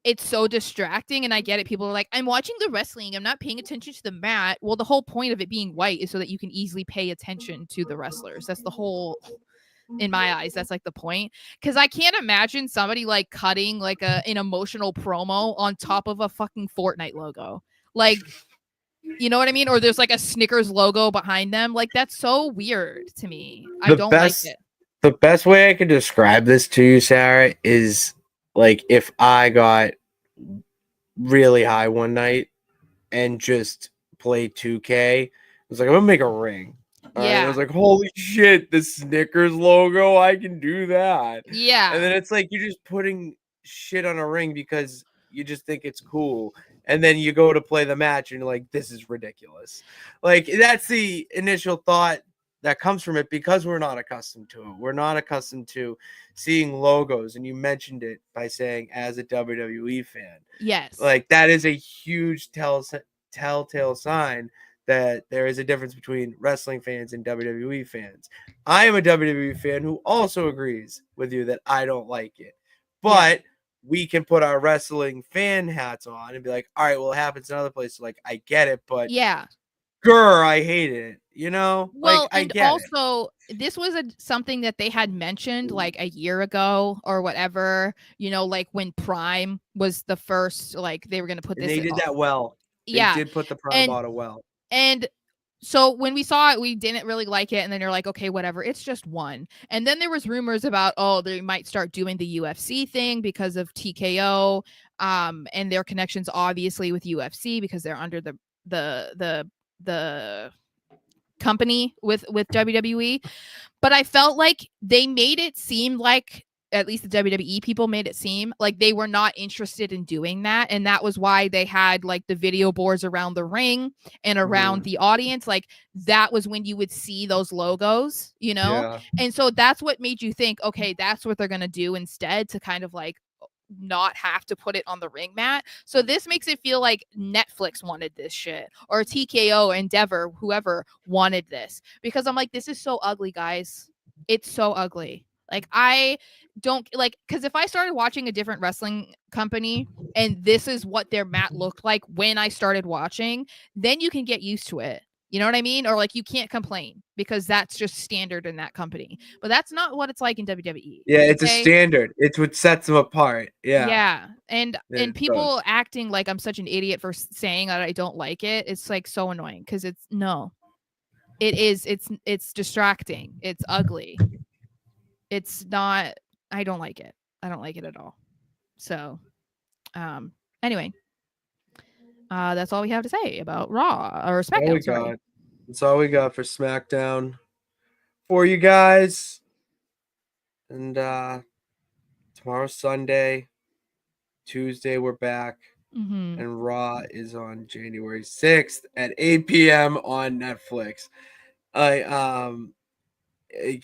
Speaker 3: it's so distracting, and I get it. People are like, I'm watching the wrestling, I'm not paying attention to the mat. Well, the whole point of it being white is so that you can easily pay attention to the wrestlers. That's the whole, in my eyes, that's like the point. Because I can't imagine somebody like cutting like an emotional promo on top of a fucking Fortnite logo. Like, you know what I mean? Or there's like a Snickers logo behind them. Like, that's so weird to me. I don't like it.
Speaker 1: The best way I could describe this to you, Sarah, is like if I got really high one night and just played 2K. I was like, I'm gonna make a ring. All right. I was
Speaker 3: Yeah.
Speaker 1: like, holy shit, the Snickers logo, I can do that.
Speaker 3: Yeah.
Speaker 1: And then it's like you're just putting shit on a ring because you just think it's cool. And then you go to play the match and you're like, this is ridiculous. Like, that's the initial thought that comes from it because we're not accustomed to it. We're not accustomed to seeing logos. And you mentioned it by saying, as a WWE fan,
Speaker 3: Yes.
Speaker 1: like that is a huge telltale sign that there is a difference between wrestling fans and WWE fans. I am a WWE fan who also agrees with you that I don't like it. But we can put our wrestling fan hats on and be like, all right, well, it happens in other places. Like, I get it, but
Speaker 3: yeah.
Speaker 1: grr, I hate it. You know?
Speaker 3: Well,
Speaker 1: like, I
Speaker 3: and
Speaker 1: get it.
Speaker 3: also this was something that they had mentioned like a year ago or whatever, like when Prime was the first, like they were going to put
Speaker 1: And
Speaker 3: this
Speaker 1: they
Speaker 3: in.
Speaker 1: did that well. They
Speaker 3: Yeah.
Speaker 1: did put the Prime
Speaker 3: And
Speaker 1: bottle well.
Speaker 3: And so when we saw it, we didn't really like it. And then you're like, okay, whatever. It's just one. And then there was rumors about, oh, they might start doing the UFC thing because of TKO, and their connections obviously with UFC because they're under the company with WWE. But I felt like they made it seem like, at least the WWE people made it seem like they were not interested in doing that. And that was why they had like the video boards around the ring and around the audience. Like that was when you would see those logos,
Speaker 1: Yeah.
Speaker 3: And so that's what made you think, okay, that's what they're going to do instead, to kind of like not have to put it on the ring mat. So this makes it feel like Netflix wanted this shit, or TKO, Endeavor, whoever wanted this, because I'm like, this is so ugly, guys. It's so ugly. Like, I don't like, because if I started watching a different wrestling company and this is what their mat looked like when I started watching, then you can get used to it. You know what I mean? Or like you can't complain because that's just standard in that company. But that's not what it's like in WWE.
Speaker 1: Yeah, it's a
Speaker 3: Okay?
Speaker 1: standard. It's what sets them apart. Yeah.
Speaker 3: Yeah. And
Speaker 1: It
Speaker 3: people
Speaker 1: does.
Speaker 3: acting like I'm such an idiot for saying that I don't like it. It's like so annoying because it's no. It is. It's distracting. It's ugly. It's not. I don't like it. I don't like it at all. So, anyway, that's all we have to say about Raw or SmackDown. Sorry.
Speaker 1: That's all we got for SmackDown for you guys. And tomorrow's Sunday. Tuesday we're back.
Speaker 3: Mm-hmm.
Speaker 1: And Raw is on January 6th at 8 p.m. on Netflix.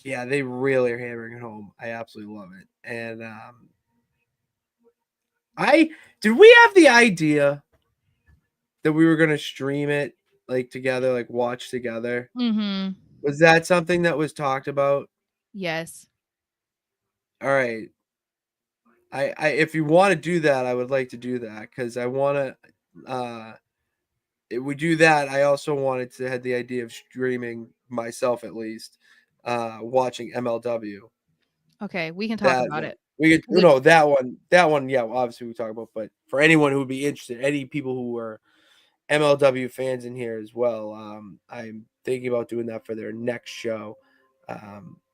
Speaker 1: Yeah, they really are hammering it home. I absolutely love it. And did we have the idea that we were gonna stream it like together, like watch together?
Speaker 3: Mm-hmm.
Speaker 1: Was that something that was talked about?
Speaker 3: Yes.
Speaker 1: All right. I if you want to do that, I would like to do that because I want to. If we do that, I also wanted to have the idea of streaming myself at least, watching MLW.
Speaker 3: Okay, we can talk
Speaker 1: That
Speaker 3: about
Speaker 1: one.
Speaker 3: it.
Speaker 1: We could,
Speaker 3: We
Speaker 1: no, that one. That one, yeah, obviously we talk about. But for anyone who would be interested, any people who are MLW fans in here as well, I'm thinking about doing that for their next show,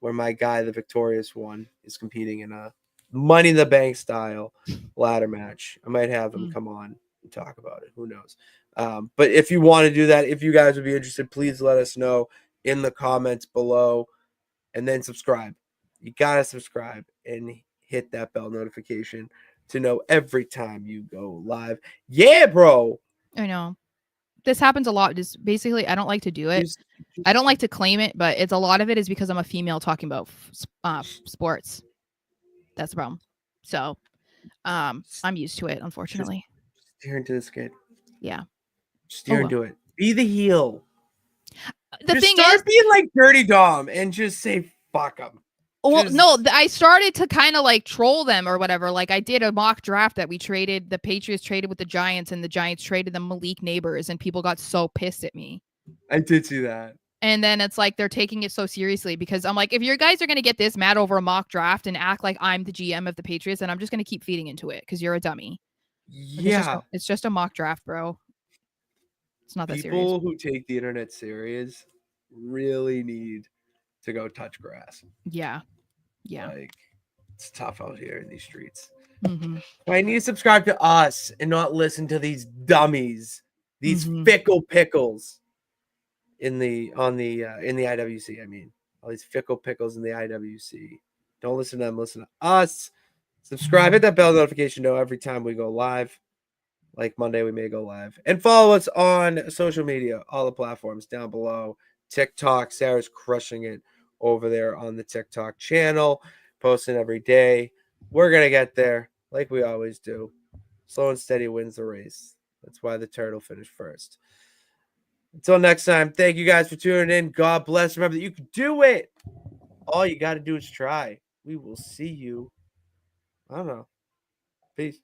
Speaker 1: where my guy, the victorious one, is competing in a Money in the Bank style ladder match. I might have him come on and talk about it. Who knows? But if you want to do that, if you guys would be interested, please let us know in the comments below, and then subscribe. You gotta subscribe and hit that bell notification. to know every time you go live. Yeah, bro.
Speaker 3: I know. This happens a lot. Just basically, I don't like to do it. I don't like to claim it, but it's a lot of it is because I'm a female talking about sports. That's the problem. So, I'm used to it, unfortunately.
Speaker 1: Steer into this kid.
Speaker 3: Yeah.
Speaker 1: Steer into it. Be the heel.
Speaker 3: The thing
Speaker 1: start
Speaker 3: is,
Speaker 1: being like Dirty Dom and just say fuck them.
Speaker 3: Well, no, I started to kind of like troll them or whatever. Like I did a mock draft that we traded. The Patriots traded with the Giants, and the Giants traded the Malik Neighbors, and people got so pissed at me.
Speaker 1: I did see that.
Speaker 3: And then it's like they're taking it so seriously because I'm like, if your guys are going to get this mad over a mock draft and act like I'm the GM of the Patriots, then I'm just going to keep feeding into it because you're a dummy.
Speaker 1: Yeah.
Speaker 3: It's just a mock draft, bro. It's not that serious.
Speaker 1: People who take the internet serious really need to go touch grass.
Speaker 3: Yeah. Yeah.
Speaker 1: Like, it's tough out here in these streets.
Speaker 3: Mm-hmm.
Speaker 1: I need to subscribe to us and not listen to these dummies, these fickle pickles in the IWC. I mean, all these fickle pickles in the IWC. Don't listen to them. Listen to us. Subscribe, hit that bell notification though every time we go live. Like Monday, we may go live. And follow us on social media, all the platforms down below. TikTok, Sarah's crushing it over there on the TikTok channel, posting every day. We're going to get there like we always do. Slow and steady wins the race. That's why the turtle finished first. Until next time, thank you guys for tuning in. God bless. Remember that you can do it. All you got to do is try. We will see you. I don't know. Peace.